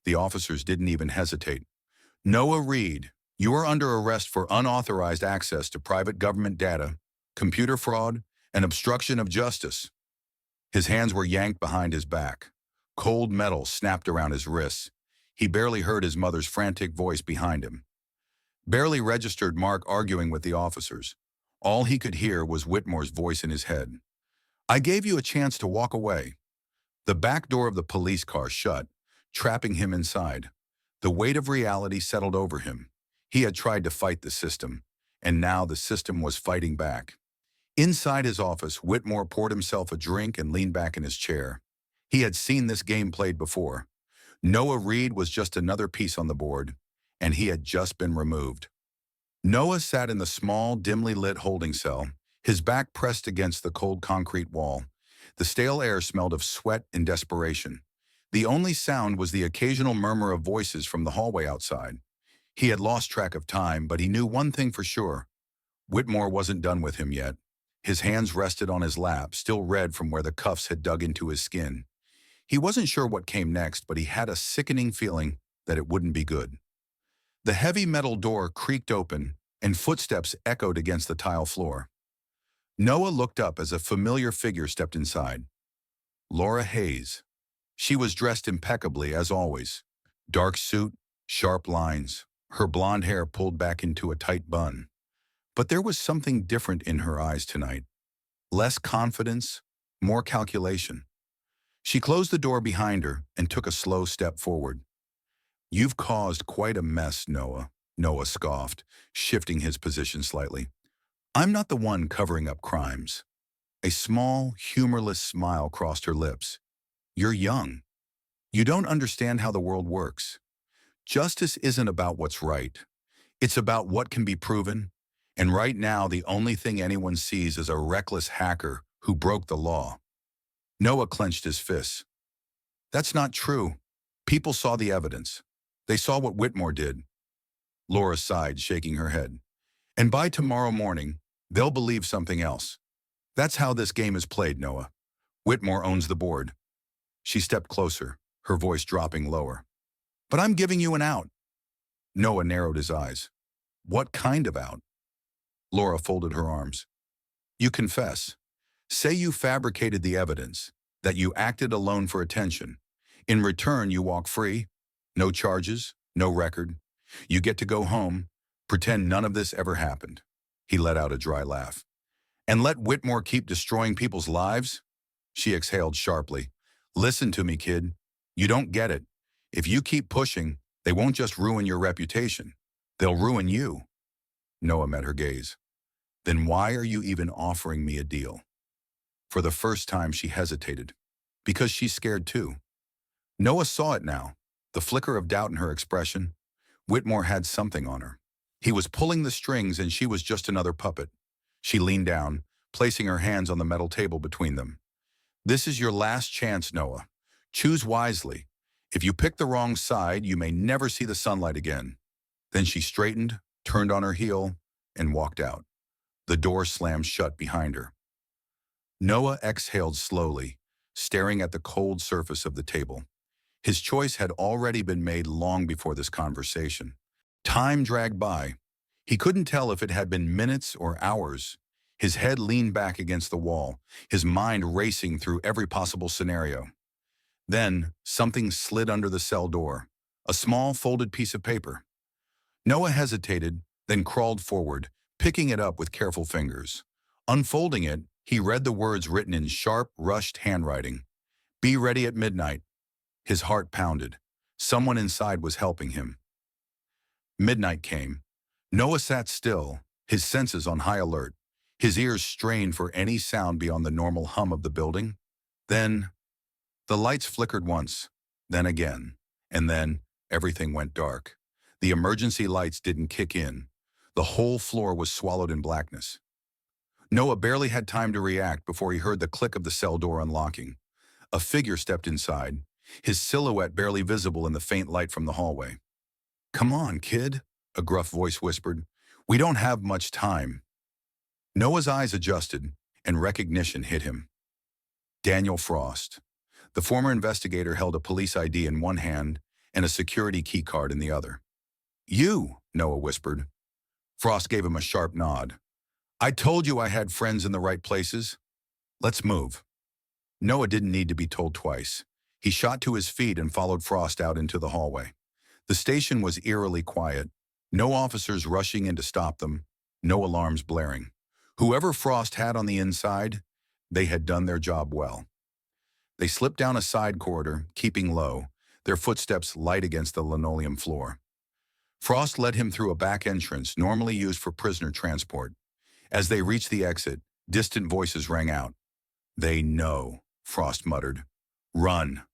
The officers didn't even hesitate. Noah Reed, you are under arrest for unauthorized access to private government data, computer fraud, and obstruction of justice. His hands were yanked behind his back. Cold metal snapped around his wrists. He barely heard his mother's frantic voice behind him. Barely registered Mark arguing with the officers. All he could hear was Whitmore's voice in his head. I gave you a chance to walk away. The back door of the police car shut, trapping him inside. The weight of reality settled over him. He had tried to fight the system, and now the system was fighting back. Inside his office, Whitmore poured himself a drink and leaned back in his chair. He had seen this game played before. Noah Reed was just another piece on the board, and he had just been removed. Noah sat in the small, dimly lit holding cell, his back pressed against the cold concrete wall. The stale air smelled of sweat and desperation. The only sound was the occasional murmur of voices from the hallway outside. He had lost track of time, but he knew one thing for sure. Whitmore wasn't done with him yet. His hands rested on his lap, still red from where the cuffs had dug into his skin. He wasn't sure what came next, but he had a sickening feeling that it wouldn't be good. The heavy metal door creaked open, and footsteps echoed against the tile floor. Noah looked up as a familiar figure stepped inside. Laura Hayes. She was dressed impeccably as always. Dark suit, sharp lines, her blonde hair pulled back into a tight bun. But there was something different in her eyes tonight. Less confidence, more calculation. She closed the door behind her and took a slow step forward. "You've caused quite a mess, Noah," Noah scoffed, shifting his position slightly. "I'm not the one covering up crimes." A small, humorless smile crossed her lips. "You're young. You don't understand how the world works. Justice isn't about what's right. It's about what can be proven. And right now, the only thing anyone sees is a reckless hacker who broke the law." Noah clenched his fists. "That's not true. People saw the evidence. They saw what Whitmore did." Laura sighed, shaking her head. "And by tomorrow morning, they'll believe something else. That's how this game is played, Noah. Whitmore owns the board." She stepped closer, her voice dropping lower. "But I'm giving you an out." Noah narrowed his eyes. "What kind of out?" Laura folded her arms. "You confess. Say you fabricated the evidence, that you acted alone for attention. In return, you walk free. No charges, no record. You get to go home, pretend none of this ever happened." He let out a dry laugh. "And let Whitmore keep destroying people's lives?" She exhaled sharply. "Listen to me, kid. You don't get it. If you keep pushing, they won't just ruin your reputation. They'll ruin you." Noah met her gaze. "Then why are you even offering me a deal?" For the first time, she hesitated. Because she's scared too. Noah saw it now, the flicker of doubt in her expression. Whitmore had something on her. He was pulling the strings and she was just another puppet. She leaned down, placing her hands on the metal table between them. "This is your last chance, Noah. Choose wisely. If you pick the wrong side, you may never see the sunlight again." Then she straightened, turned on her heel, and walked out. The door slammed shut behind her. Noah exhaled slowly, staring at the cold surface of the table. His choice had already been made long before this conversation. Time dragged by. He couldn't tell if it had been minutes or hours. His head leaned back against the wall, his mind racing through every possible scenario. Then, something slid under the cell door, a small folded piece of paper. Noah hesitated, then crawled forward, picking it up with careful fingers. Unfolding it, he read the words written in sharp, rushed handwriting. "Be ready at midnight." His heart pounded. Someone inside was helping him. Midnight came. Noah sat still, his senses on high alert, his ears strained for any sound beyond the normal hum of the building. Then, the lights flickered once, then again, and then everything went dark. The emergency lights didn't kick in. The whole floor was swallowed in blackness. Noah barely had time to react before he heard the click of the cell door unlocking. A figure stepped inside, his silhouette barely visible in the faint light from the hallway. "Come on, kid," a gruff voice whispered. "We don't have much time." Noah's eyes adjusted, and recognition hit him. Daniel Frost. The former investigator held a police ID in one hand and a security key card in the other. "You," Noah whispered. Frost gave him a sharp nod. "I told you I had friends in the right places. Let's move." Noah didn't need to be told twice. He shot to his feet and followed Frost out into the hallway. The station was eerily quiet. No officers rushing in to stop them, no alarms blaring. Whoever Frost had on the inside, they had done their job well. They slipped down a side corridor, keeping low, their footsteps light against the linoleum floor. Frost led him through a back entrance normally used for prisoner transport. As they reached the exit, distant voices rang out. "They know," Frost muttered. "Run."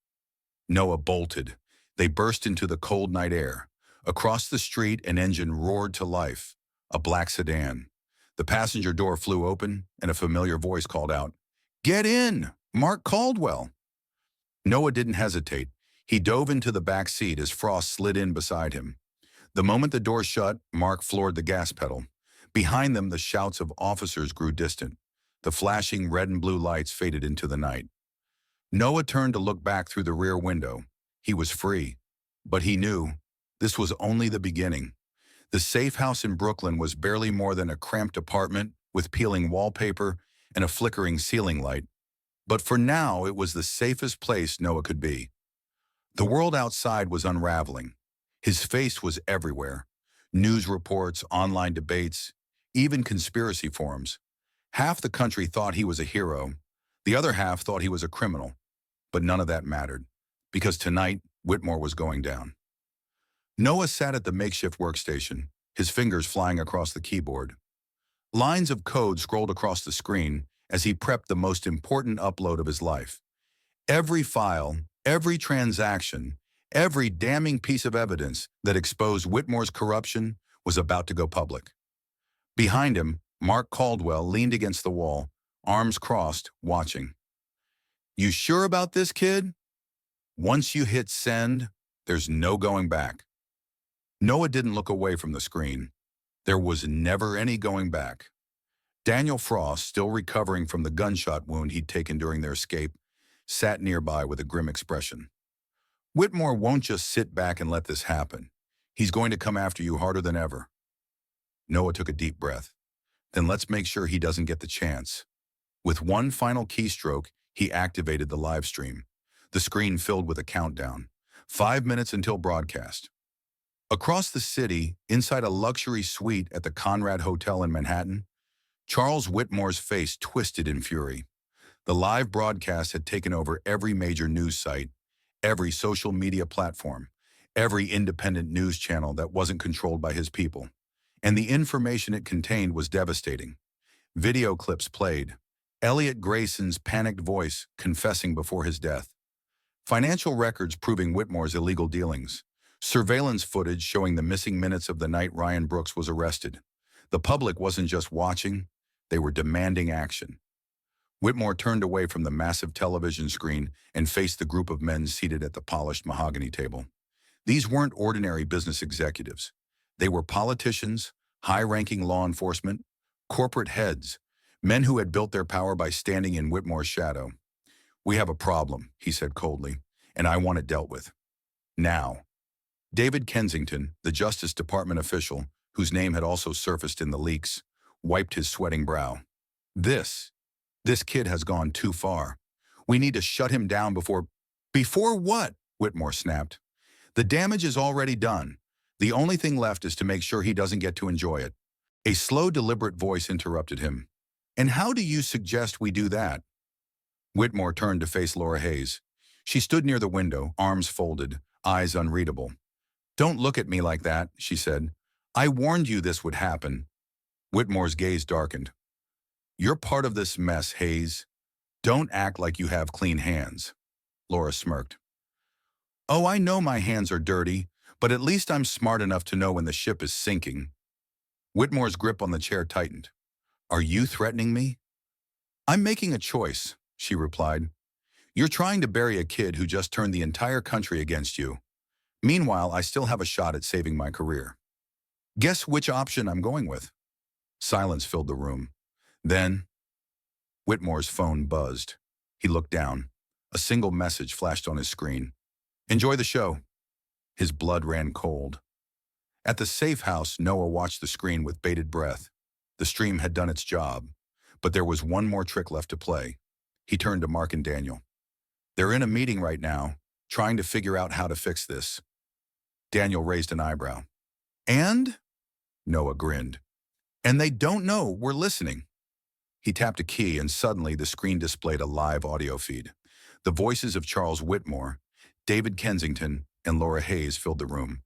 Noah bolted. They burst into the cold night air. Across the street, an engine roared to life. A black sedan. The passenger door flew open, and a familiar voice called out, "Get in! Mark Caldwell!" Noah didn't hesitate. He dove into the back seat as Frost slid in beside him. The moment the door shut, Mark floored the gas pedal. Behind them, the shouts of officers grew distant. The flashing red and blue lights faded into the night. Noah turned to look back through the rear window. He was free. But he knew this was only the beginning. The safe house in Brooklyn was barely more than a cramped apartment with peeling wallpaper and a flickering ceiling light, but for now it was the safest place Noah could be. The world outside was unraveling. His face was everywhere. News reports, online debates, even conspiracy forums. Half the country thought he was a hero. The other half thought he was a criminal. But none of that mattered, because tonight, Whitmore was going down. Noah sat at the makeshift workstation, his fingers flying across the keyboard. Lines of code scrolled across the screen as he prepped the most important upload of his life. Every file, every transaction, every damning piece of evidence that exposed Whitmore's corruption was about to go public. Behind him, Mark Caldwell leaned against the wall, arms crossed, watching. "You sure about this, kid? Once you hit send, there's no going back." Noah didn't look away from the screen. There was never any going back. Daniel Frost, still recovering from the gunshot wound he'd taken during their escape, sat nearby with a grim expression. "Whitmore won't just sit back and let this happen. He's going to come after you harder than ever." Noah took a deep breath. "Then let's make sure he doesn't get the chance." With one final keystroke, he activated the live stream. The screen filled with a countdown. 5 minutes until broadcast. Across the city, inside a luxury suite at the Conrad Hotel in Manhattan, Charles Whitmore's face twisted in fury. The live broadcast had taken over every major news site, every social media platform, every independent news channel that wasn't controlled by his people. And the information it contained was devastating. Video clips played. Elliot Grayson's panicked voice confessing before his death. Financial records proving Whitmore's illegal dealings. Surveillance footage showing the missing minutes of the night Ryan Brooks was arrested. The public wasn't just watching, they were demanding action. Whitmore turned away from the massive television screen and faced the group of men seated at the polished mahogany table. These weren't ordinary business executives. They were politicians, high-ranking law enforcement, corporate heads, men who had built their power by standing in Whitmore's shadow. "We have a problem," he said coldly, "and I want it dealt with. Now." David Kensington, the Justice Department official, whose name had also surfaced in the leaks, wiped his sweating brow. This kid has gone too far. We need to shut him down before..." "Before what?" Whitmore snapped. "The damage is already done. The only thing left is to make sure he doesn't get to enjoy it." A slow, deliberate voice interrupted him. "And how do you suggest we do that?" Whitmore turned to face Laura Hayes. She stood near the window, arms folded, eyes unreadable. "Don't look at me like that," she said. "I warned you this would happen." Whitmore's gaze darkened. "You're part of this mess, Hayes. Don't act like you have clean hands." Laura smirked. "Oh, I know my hands are dirty, but at least I'm smart enough to know when the ship is sinking." Whitmore's grip on the chair tightened. "Are you threatening me?" "I'm making a choice," she replied. "You're trying to bury a kid who just turned the entire country against you. Meanwhile, I still have a shot at saving my career. Guess which option I'm going with?" Silence filled the room. Then, Whitmore's phone buzzed. He looked down. A single message flashed on his screen. "Enjoy the show." His blood ran cold. At the safe house, Noah watched the screen with bated breath. The stream had done its job, but there was one more trick left to play. He turned to Mark and Daniel. "They're in a meeting right now, trying to figure out how to fix this." Daniel raised an eyebrow. "And?" Noah grinned. "And they don't know we're listening." He tapped a key and suddenly the screen displayed a live audio feed. The voices of Charles Whitmore, David Kensington, and Laura Hayes filled the room.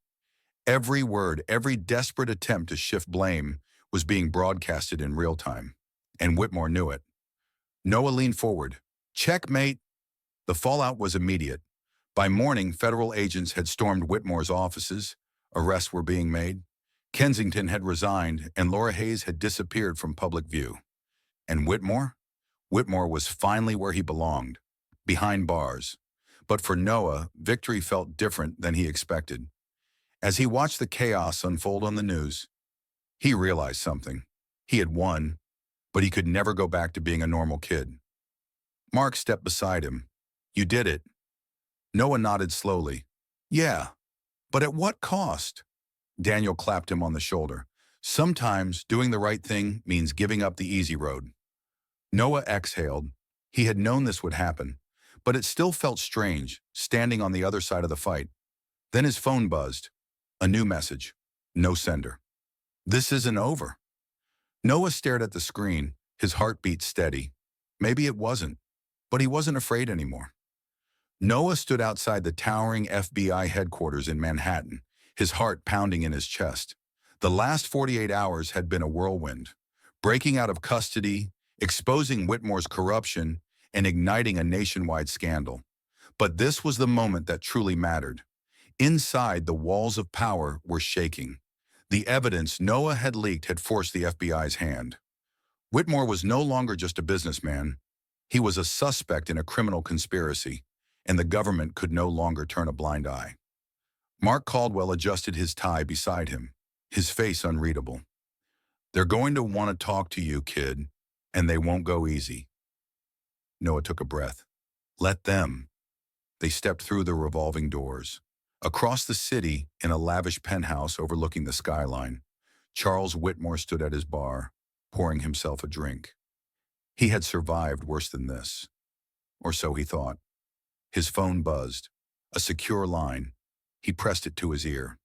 Every word, every desperate attempt to shift blame was being broadcasted in real time, and Whitmore knew it. Noah leaned forward. "Checkmate." The fallout was immediate. By morning, federal agents had stormed Whitmore's offices. Arrests were being made. Kensington had resigned, and Laura Hayes had disappeared from public view. And Whitmore? Whitmore was finally where he belonged, behind bars. But for Noah, victory felt different than he expected. As he watched the chaos unfold on the news, he realized something. He had won, but he could never go back to being a normal kid. Mark stepped beside him. "You did it." Noah nodded slowly. "Yeah, but at what cost?" Daniel clapped him on the shoulder. "Sometimes doing the right thing means giving up the easy road." Noah exhaled. He had known this would happen, but it still felt strange, standing on the other side of the fight. Then his phone buzzed. A new message. No sender. This isn't over. Noah stared at the screen, his heartbeat steady. Maybe it wasn't, but he wasn't afraid anymore. Noah stood outside the towering FBI headquarters in Manhattan, his heart pounding in his chest. The last 48 hours had been a whirlwind, breaking out of custody, exposing Whitmore's corruption, and igniting a nationwide scandal. But this was the moment that truly mattered. Inside, the walls of power were shaking. The evidence Noah had leaked had forced the FBI's hand. Whitmore was no longer just a businessman. He was a suspect in a criminal conspiracy, and the government could no longer turn a blind eye. Mark Caldwell adjusted his tie beside him, his face unreadable. They're going to want to talk to you, kid, and they won't go easy. Noah took a breath. Let them. They stepped through the revolving doors. Across the city, in a lavish penthouse overlooking the skyline, Charles Whitmore stood at his bar, pouring himself a drink. He had survived worse than this. Or so he thought. His phone buzzed. A secure line. He pressed it to his ear.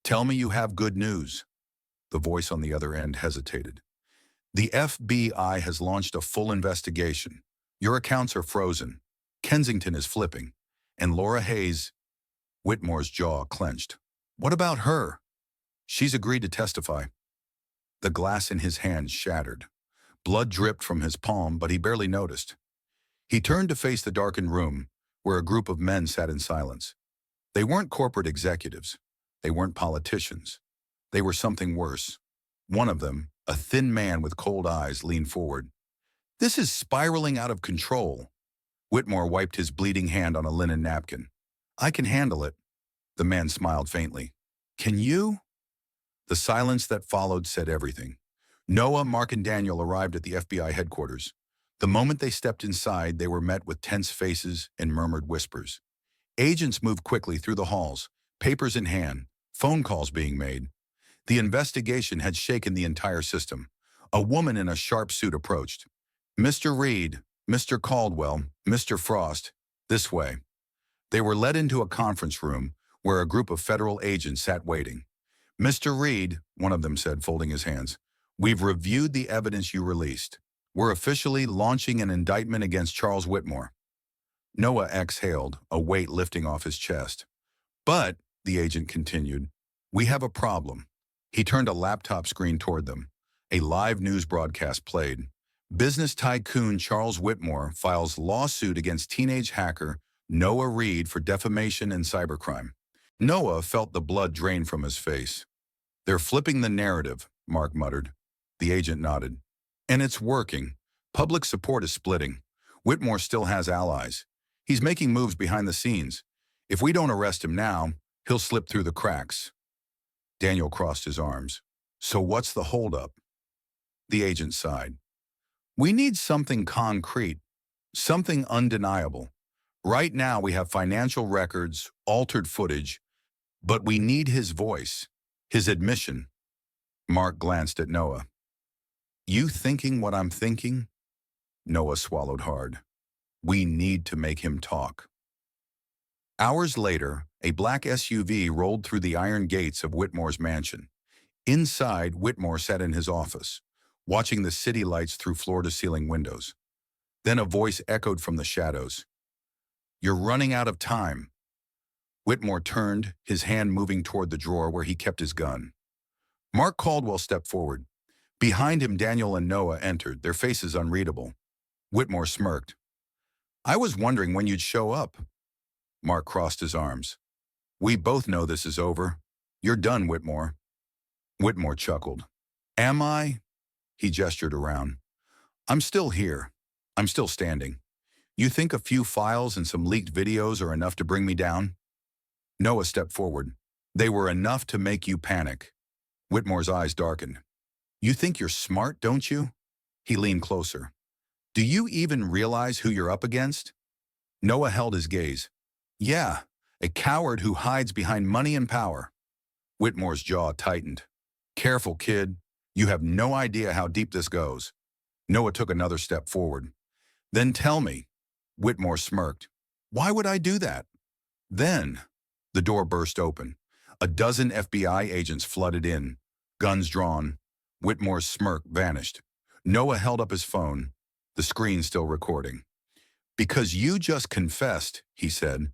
Tell me you have good news. The voice on the other end hesitated. The FBI has launched a full investigation. Your accounts are frozen. Kensington is flipping. And Laura Hayes... Whitmore's jaw clenched. What about her? She's agreed to testify. The glass in his hand shattered. Blood dripped from his palm, but he barely noticed. He turned to face the darkened room, where a group of men sat in silence. They weren't corporate executives. They weren't politicians. They were something worse. One of them, a thin man with cold eyes, leaned forward. This is spiraling out of control. Whitmore wiped his bleeding hand on a linen napkin. I can handle it. The man smiled faintly. Can you? The silence that followed said everything. Noah, Mark, and Daniel arrived at the FBI headquarters. The moment they stepped inside, they were met with tense faces and murmured whispers. Agents moved quickly through the halls, papers in hand, phone calls being made. The investigation had shaken the entire system. A woman in a sharp suit approached. Mr. Reed, Mr. Caldwell, Mr. Frost, this way. They were led into a conference room where a group of federal agents sat waiting. Mr. Reed, one of them said, folding his hands, we've reviewed the evidence you released. We're officially launching an indictment against Charles Whitmore. Noah exhaled, a weight lifting off his chest. But, the agent continued, we have a problem. He turned a laptop screen toward them. A live news broadcast played. Business tycoon Charles Whitmore files lawsuit against teenage hacker Noah Reed for defamation and cybercrime. Noah felt the blood drain from his face. They're flipping the narrative, Mark muttered. The agent nodded. And it's working. Public support is splitting. Whitmore still has allies. He's making moves behind the scenes. If we don't arrest him now, he'll slip through the cracks. Daniel crossed his arms. So what's the holdup? The agent sighed. We need something concrete, something undeniable. Right now we have financial records, altered footage, but we need his voice, his admission. Mark glanced at Noah. You thinking what I'm thinking? Noah swallowed hard. We need to make him talk. Hours later, a black SUV rolled through the iron gates of Whitmore's mansion. Inside, Whitmore sat in his office, watching the city lights through floor-to-ceiling windows. Then a voice echoed from the shadows. You're running out of time. Whitmore turned, his hand moving toward the drawer where he kept his gun. Mark Caldwell stepped forward. Behind him, Daniel and Noah entered, their faces unreadable. Whitmore smirked. I was wondering when you'd show up. Mark crossed his arms. We both know this is over. You're done, Whitmore. Whitmore chuckled. Am I? He gestured around. I'm still here. I'm still standing. You think a few files and some leaked videos are enough to bring me down? Noah stepped forward. They were enough to make you panic. Whitmore's eyes darkened. You think you're smart, don't you? He leaned closer. Do you even realize who you're up against? Noah held his gaze. Yeah, a coward who hides behind money and power. Whitmore's jaw tightened. Careful, kid. You have no idea how deep this goes. Noah took another step forward. Then tell me. Whitmore smirked. Why would I do that? Then, the door burst open. A dozen FBI agents flooded in, guns drawn. Whitmore's smirk vanished. Noah held up his phone, the screen still recording. Because you just confessed, he said.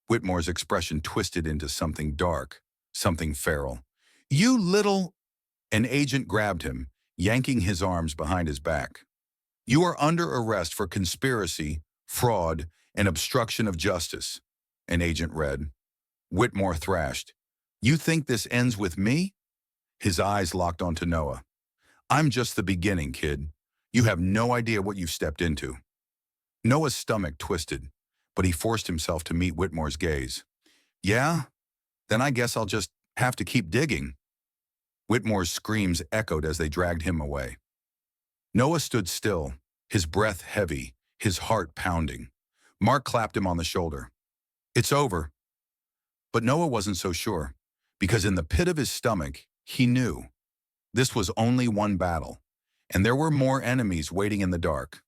Whitmore's expression twisted into something dark, something feral. You little... An agent grabbed him, yanking his arms behind his back. You are under arrest for conspiracy, fraud, and obstruction of justice, an agent read. Whitmore thrashed. You think this ends with me? His eyes locked onto Noah. I'm just the beginning, kid. You have no idea what you've stepped into. Noah's stomach twisted, but he forced himself to meet Whitmore's gaze. Yeah? Then I guess I'll just have to keep digging. Whitmore's screams echoed as they dragged him away. Noah stood still, his breath heavy, his heart pounding. Mark clapped him on the shoulder. It's over. But Noah wasn't so sure, because in the pit of his stomach, he knew. This was only one battle, and there were more enemies waiting in the dark.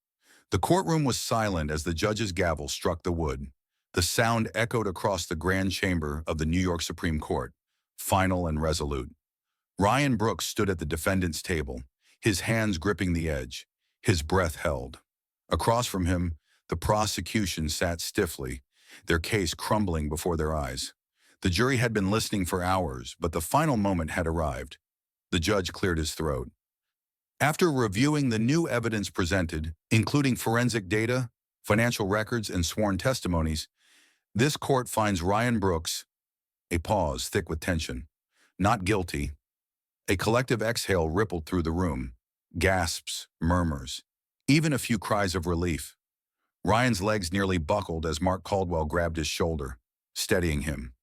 The courtroom was silent as the judge's gavel struck the wood. The sound echoed across the grand chamber of the New York Supreme Court, final and resolute. Ryan Brooks stood at the defendant's table, his hands gripping the edge, his breath held. Across from him, the prosecution sat stiffly, their case crumbling before their eyes. The jury had been listening for hours, but the final moment had arrived. The judge cleared his throat. After reviewing the new evidence presented, including forensic data, financial records, and sworn testimonies, this court finds Ryan Brooks, a pause thick with tension, not guilty. A collective exhale rippled through the room, gasps, murmurs, even a few cries of relief. Ryan's legs nearly buckled as Mark Caldwell grabbed his shoulder, steadying him.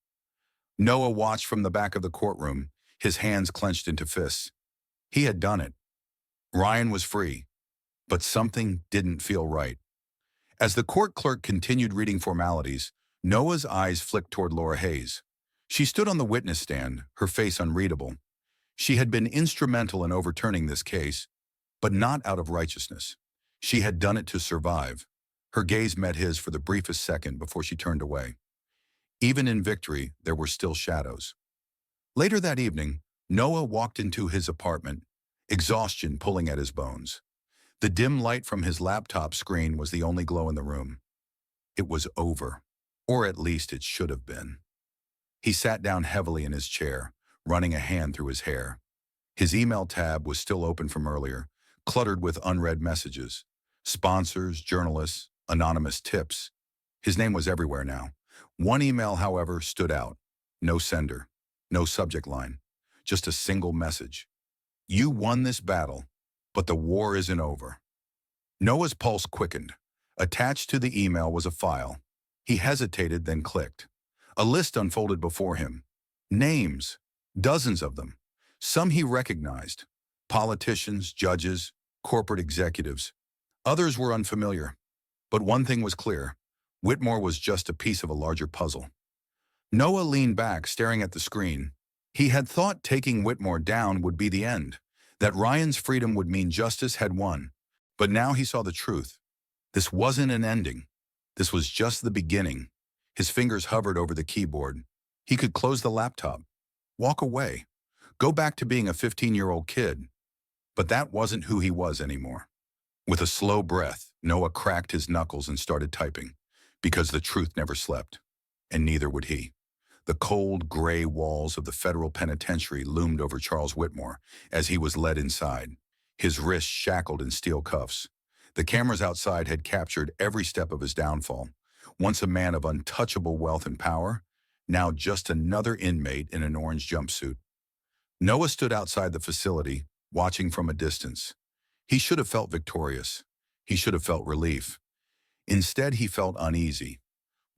Noah watched from the back of the courtroom, his hands clenched into fists. He had done it. Ryan was free, but something didn't feel right. As the court clerk continued reading formalities, Noah's eyes flicked toward Laura Hayes. She stood on the witness stand, her face unreadable. She had been instrumental in overturning this case, but not out of righteousness. She had done it to survive. Her gaze met his for the briefest second before she turned away. Even in victory, there were still shadows. Later that evening, Noah walked into his apartment, exhaustion pulling at his bones. The dim light from his laptop screen was the only glow in the room. It was over, or at least it should have been. He sat down heavily in his chair, running a hand through his hair. His email tab was still open from earlier, cluttered with unread messages. Sponsors, journalists, anonymous tips. His name was everywhere now. One email, however, stood out. No sender, no subject line, just a single message. You won this battle, but the war isn't over. Noah's pulse quickened. Attached to the email was a file. He hesitated, then clicked. A list unfolded before him. Names, dozens of them. Some he recognized. Politicians, judges, corporate executives. Others were unfamiliar. But one thing was clear. Whitmore was just a piece of a larger puzzle. Noah leaned back, staring at the screen. He had thought taking Whitmore down would be the end, that Ryan's freedom would mean justice had won. But now he saw the truth. This wasn't an ending. This was just the beginning. His fingers hovered over the keyboard. He could close the laptop, walk away, go back to being a 15-year-old kid. But that wasn't who he was anymore. With a slow breath, Noah cracked his knuckles and started typing, because the truth never slept, and neither would he. The cold, gray walls of the federal penitentiary loomed over Charles Whitmore as he was led inside, his wrists shackled in steel cuffs. The cameras outside had captured every step of his downfall. Once a man of untouchable wealth and power, now just another inmate in an orange jumpsuit. Noah stood outside the facility, watching from a distance. He should have felt victorious. He should have felt relief. Instead, he felt uneasy.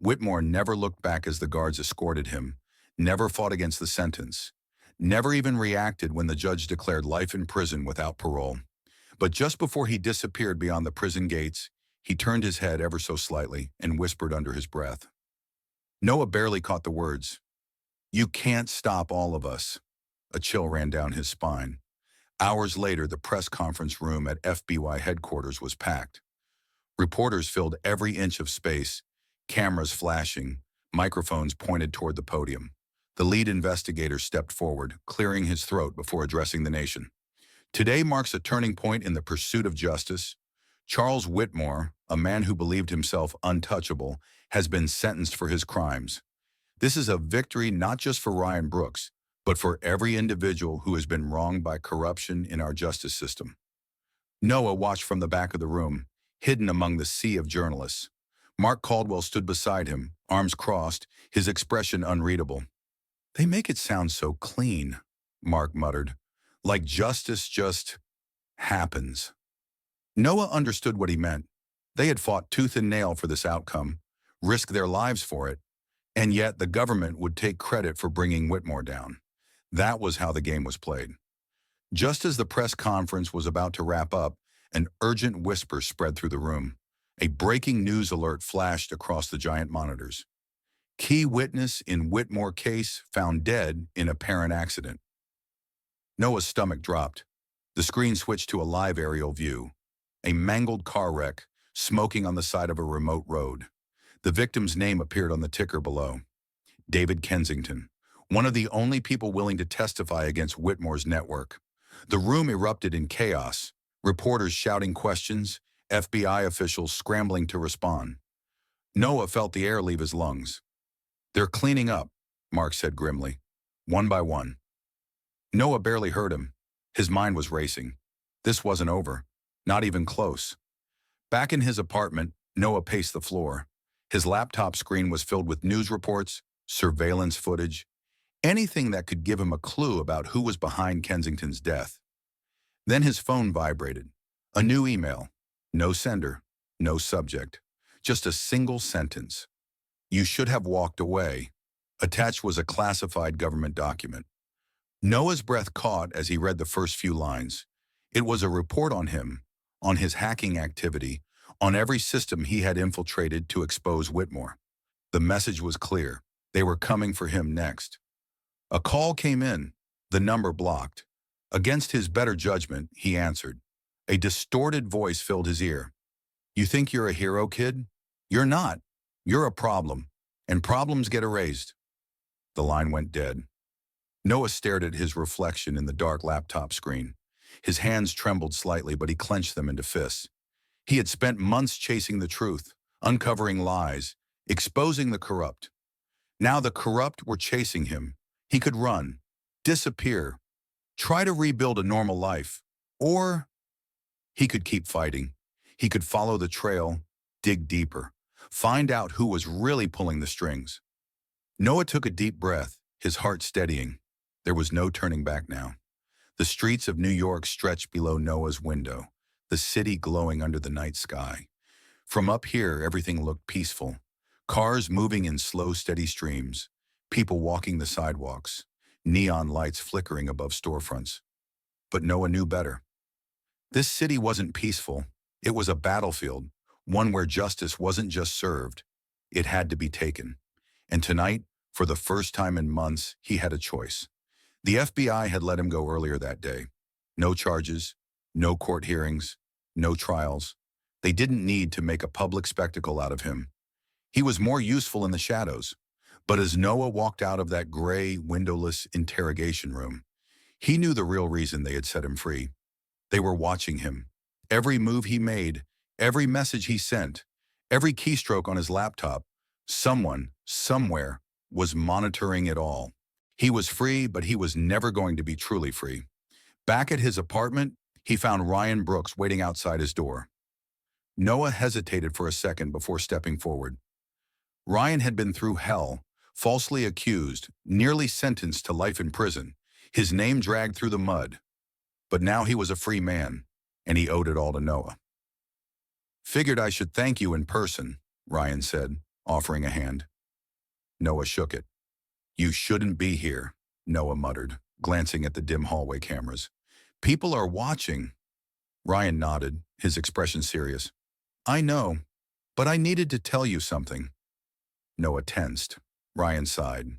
Whitmore never looked back as the guards escorted him, never fought against the sentence, never even reacted when the judge declared life in prison without parole. But just before he disappeared beyond the prison gates, he turned his head ever so slightly and whispered under his breath. Noah barely caught the words. You can't stop all of us. A chill ran down his spine. Hours later, the press conference room at FBI headquarters was packed. Reporters filled every inch of space, cameras flashing, microphones pointed toward the podium. The lead investigator stepped forward, clearing his throat before addressing the nation. Today marks a turning point in the pursuit of justice. Charles Whitmore, a man who believed himself untouchable, has been sentenced for his crimes. This is a victory not just for Ryan Brooks, but for every individual who has been wronged by corruption in our justice system. Noah watched from the back of the room, hidden among the sea of journalists. Mark Caldwell stood beside him, arms crossed, his expression unreadable. "They make it sound so clean," Mark muttered, "like justice just happens." Noah understood what he meant. They had fought tooth and nail for this outcome, risked their lives for it, and yet the government would take credit for bringing Whitmore down. That was how the game was played. Just as the press conference was about to wrap up, an urgent whisper spread through the room. A breaking news alert flashed across the giant monitors. Key witness in Whitmore case found dead in apparent accident. Noah's stomach dropped. The screen switched to a live aerial view. A mangled car wreck, smoking on the side of a remote road. The victim's name appeared on the ticker below. David Kensington, one of the only people willing to testify against Whitmore's network. The room erupted in chaos, reporters shouting questions, FBI officials scrambling to respond. Noah felt the air leave his lungs. "They're cleaning up," Mark said grimly, "one by one." Noah barely heard him. His mind was racing. This wasn't over, not even close. Back in his apartment, Noah paced the floor. His laptop screen was filled with news reports, surveillance footage, anything that could give him a clue about who was behind Kensington's death. Then his phone vibrated. A new email. No sender, no subject. Just a single sentence. "You should have walked away." Attached was a classified government document. Noah's breath caught as he read the first few lines. It was a report on him, on his hacking activity, on every system he had infiltrated to expose Whitmore. The message was clear. They were coming for him next. A call came in, the number blocked. Against his better judgment, he answered. A distorted voice filled his ear. "You think you're a hero, kid? You're not. You're a problem, and problems get erased." The line went dead. Noah stared at his reflection in the dark laptop screen. His hands trembled slightly, but he clenched them into fists. He had spent months chasing the truth, uncovering lies, exposing the corrupt. Now the corrupt were chasing him. He could run, disappear, try to rebuild a normal life, or he could keep fighting. He could follow the trail, dig deeper, find out who was really pulling the strings. Noah took a deep breath, his heart steadying. There was no turning back now. The streets of New York stretched below Noah's window, the city glowing under the night sky. From up here, everything looked peaceful. Cars moving in slow, steady streams, people walking the sidewalks, neon lights flickering above storefronts. But Noah knew better. This city wasn't peaceful. It was a battlefield, one where justice wasn't just served. It had to be taken. And tonight, for the first time in months, he had a choice. The FBI had let him go earlier that day. No charges, no court hearings, no trials. They didn't need to make a public spectacle out of him. He was more useful in the shadows. But as Noah walked out of that gray, windowless interrogation room, he knew the real reason they had set him free. They were watching him. Every move he made, every message he sent, every keystroke on his laptop, someone, somewhere, was monitoring it all. He was free, but he was never going to be truly free. Back at his apartment, he found Ryan Brooks waiting outside his door. Noah hesitated for a second before stepping forward. Ryan had been through hell, falsely accused, nearly sentenced to life in prison, his name dragged through the mud. But now he was a free man, and he owed it all to Noah. "Figured I should thank you in person," Ryan said, offering a hand. Noah shook it. "You shouldn't be here," Noah muttered, glancing at the dim hallway cameras. "People are watching." Ryan nodded, his expression serious. "I know, but I needed to tell you something." Noah tensed. Ryan sighed.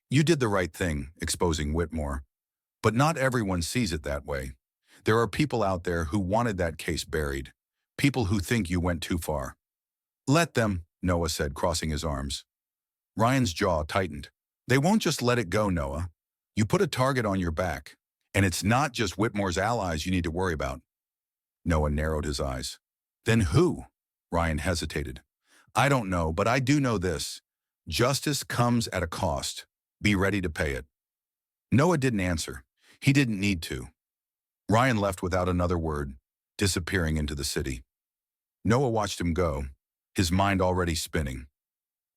"You did the right thing, exposing Whitmore. But not everyone sees it that way. There are people out there who wanted that case buried, people who think you went too far. Let them, Noah said, crossing his arms. Ryan's jaw tightened. They won't just let it go, Noah. You put a target on your back, and it's not just Whitmore's allies you need to worry about. Noah narrowed his eyes. Then who? Ryan hesitated. I don't know, but I do know this. Justice comes at a cost. Be ready to pay it. Noah didn't answer. He didn't need to. Ryan left without another word, disappearing into the city. Noah watched him go, his mind already spinning.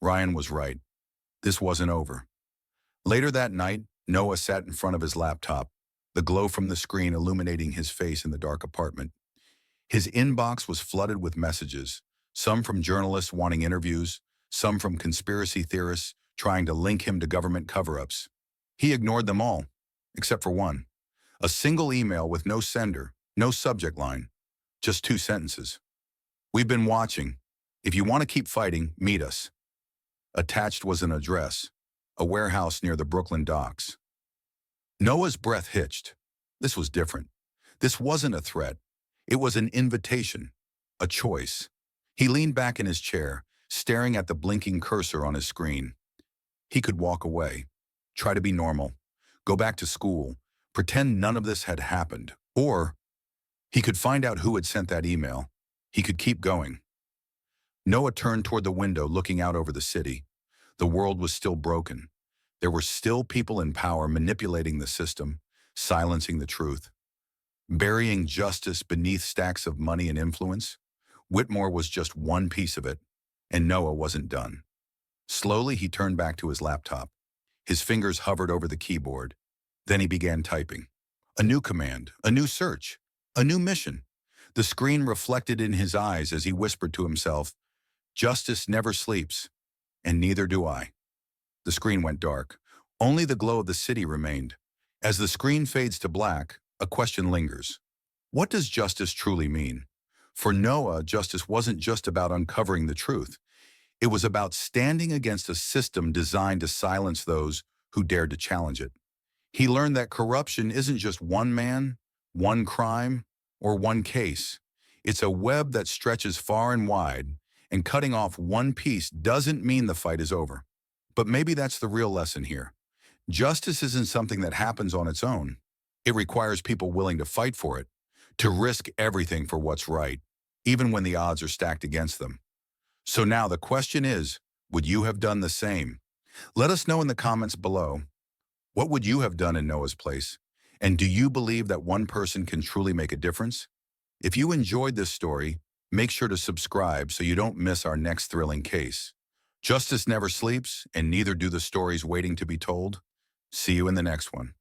Ryan was right. This wasn't over. Later that night, Noah sat in front of his laptop, the glow from the screen illuminating his face in the dark apartment. His inbox was flooded with messages, some from journalists wanting interviews, some from conspiracy theorists trying to link him to government cover-ups. He ignored them all, except for one. A single email with no sender, no subject line, just 2 sentences. We've been watching. If you want to keep fighting, meet us. Attached was an address, a warehouse near the Brooklyn docks. Noah's breath hitched. This was different. This wasn't a threat. It was an invitation, a choice. He leaned back in his chair, staring at the blinking cursor on his screen. He could walk away, try to be normal, go back to school, pretend none of this had happened, or he could find out who had sent that email. He could keep going. Noah turned toward the window, looking out over the city. The world was still broken. There were still people in power manipulating the system, silencing the truth, burying justice beneath stacks of money and influence. Whitmore was just one piece of it, and Noah wasn't done. Slowly, he turned back to his laptop. His fingers hovered over the keyboard. Then he began typing. A new command, a new search, a new mission. The screen reflected in his eyes as he whispered to himself, "Justice never sleeps, and neither do I." The screen went dark. Only the glow of the city remained. As the screen fades to black, a question lingers. What does justice truly mean? For Noah, justice wasn't just about uncovering the truth. It was about standing against a system designed to silence those who dared to challenge it. He learned that corruption isn't just one man, one crime, or one case. It's a web that stretches far and wide, and cutting off one piece doesn't mean the fight is over. But maybe that's the real lesson here. Justice isn't something that happens on its own. It requires people willing to fight for it, to risk everything for what's right, even when the odds are stacked against them. So now the question is, would you have done the same? Let us know in the comments below. What would you have done in Noah's place? And do you believe that one person can truly make a difference? If you enjoyed this story, make sure to subscribe so you don't miss our next thrilling case. Justice never sleeps, and neither do the stories waiting to be told. See you in the next one.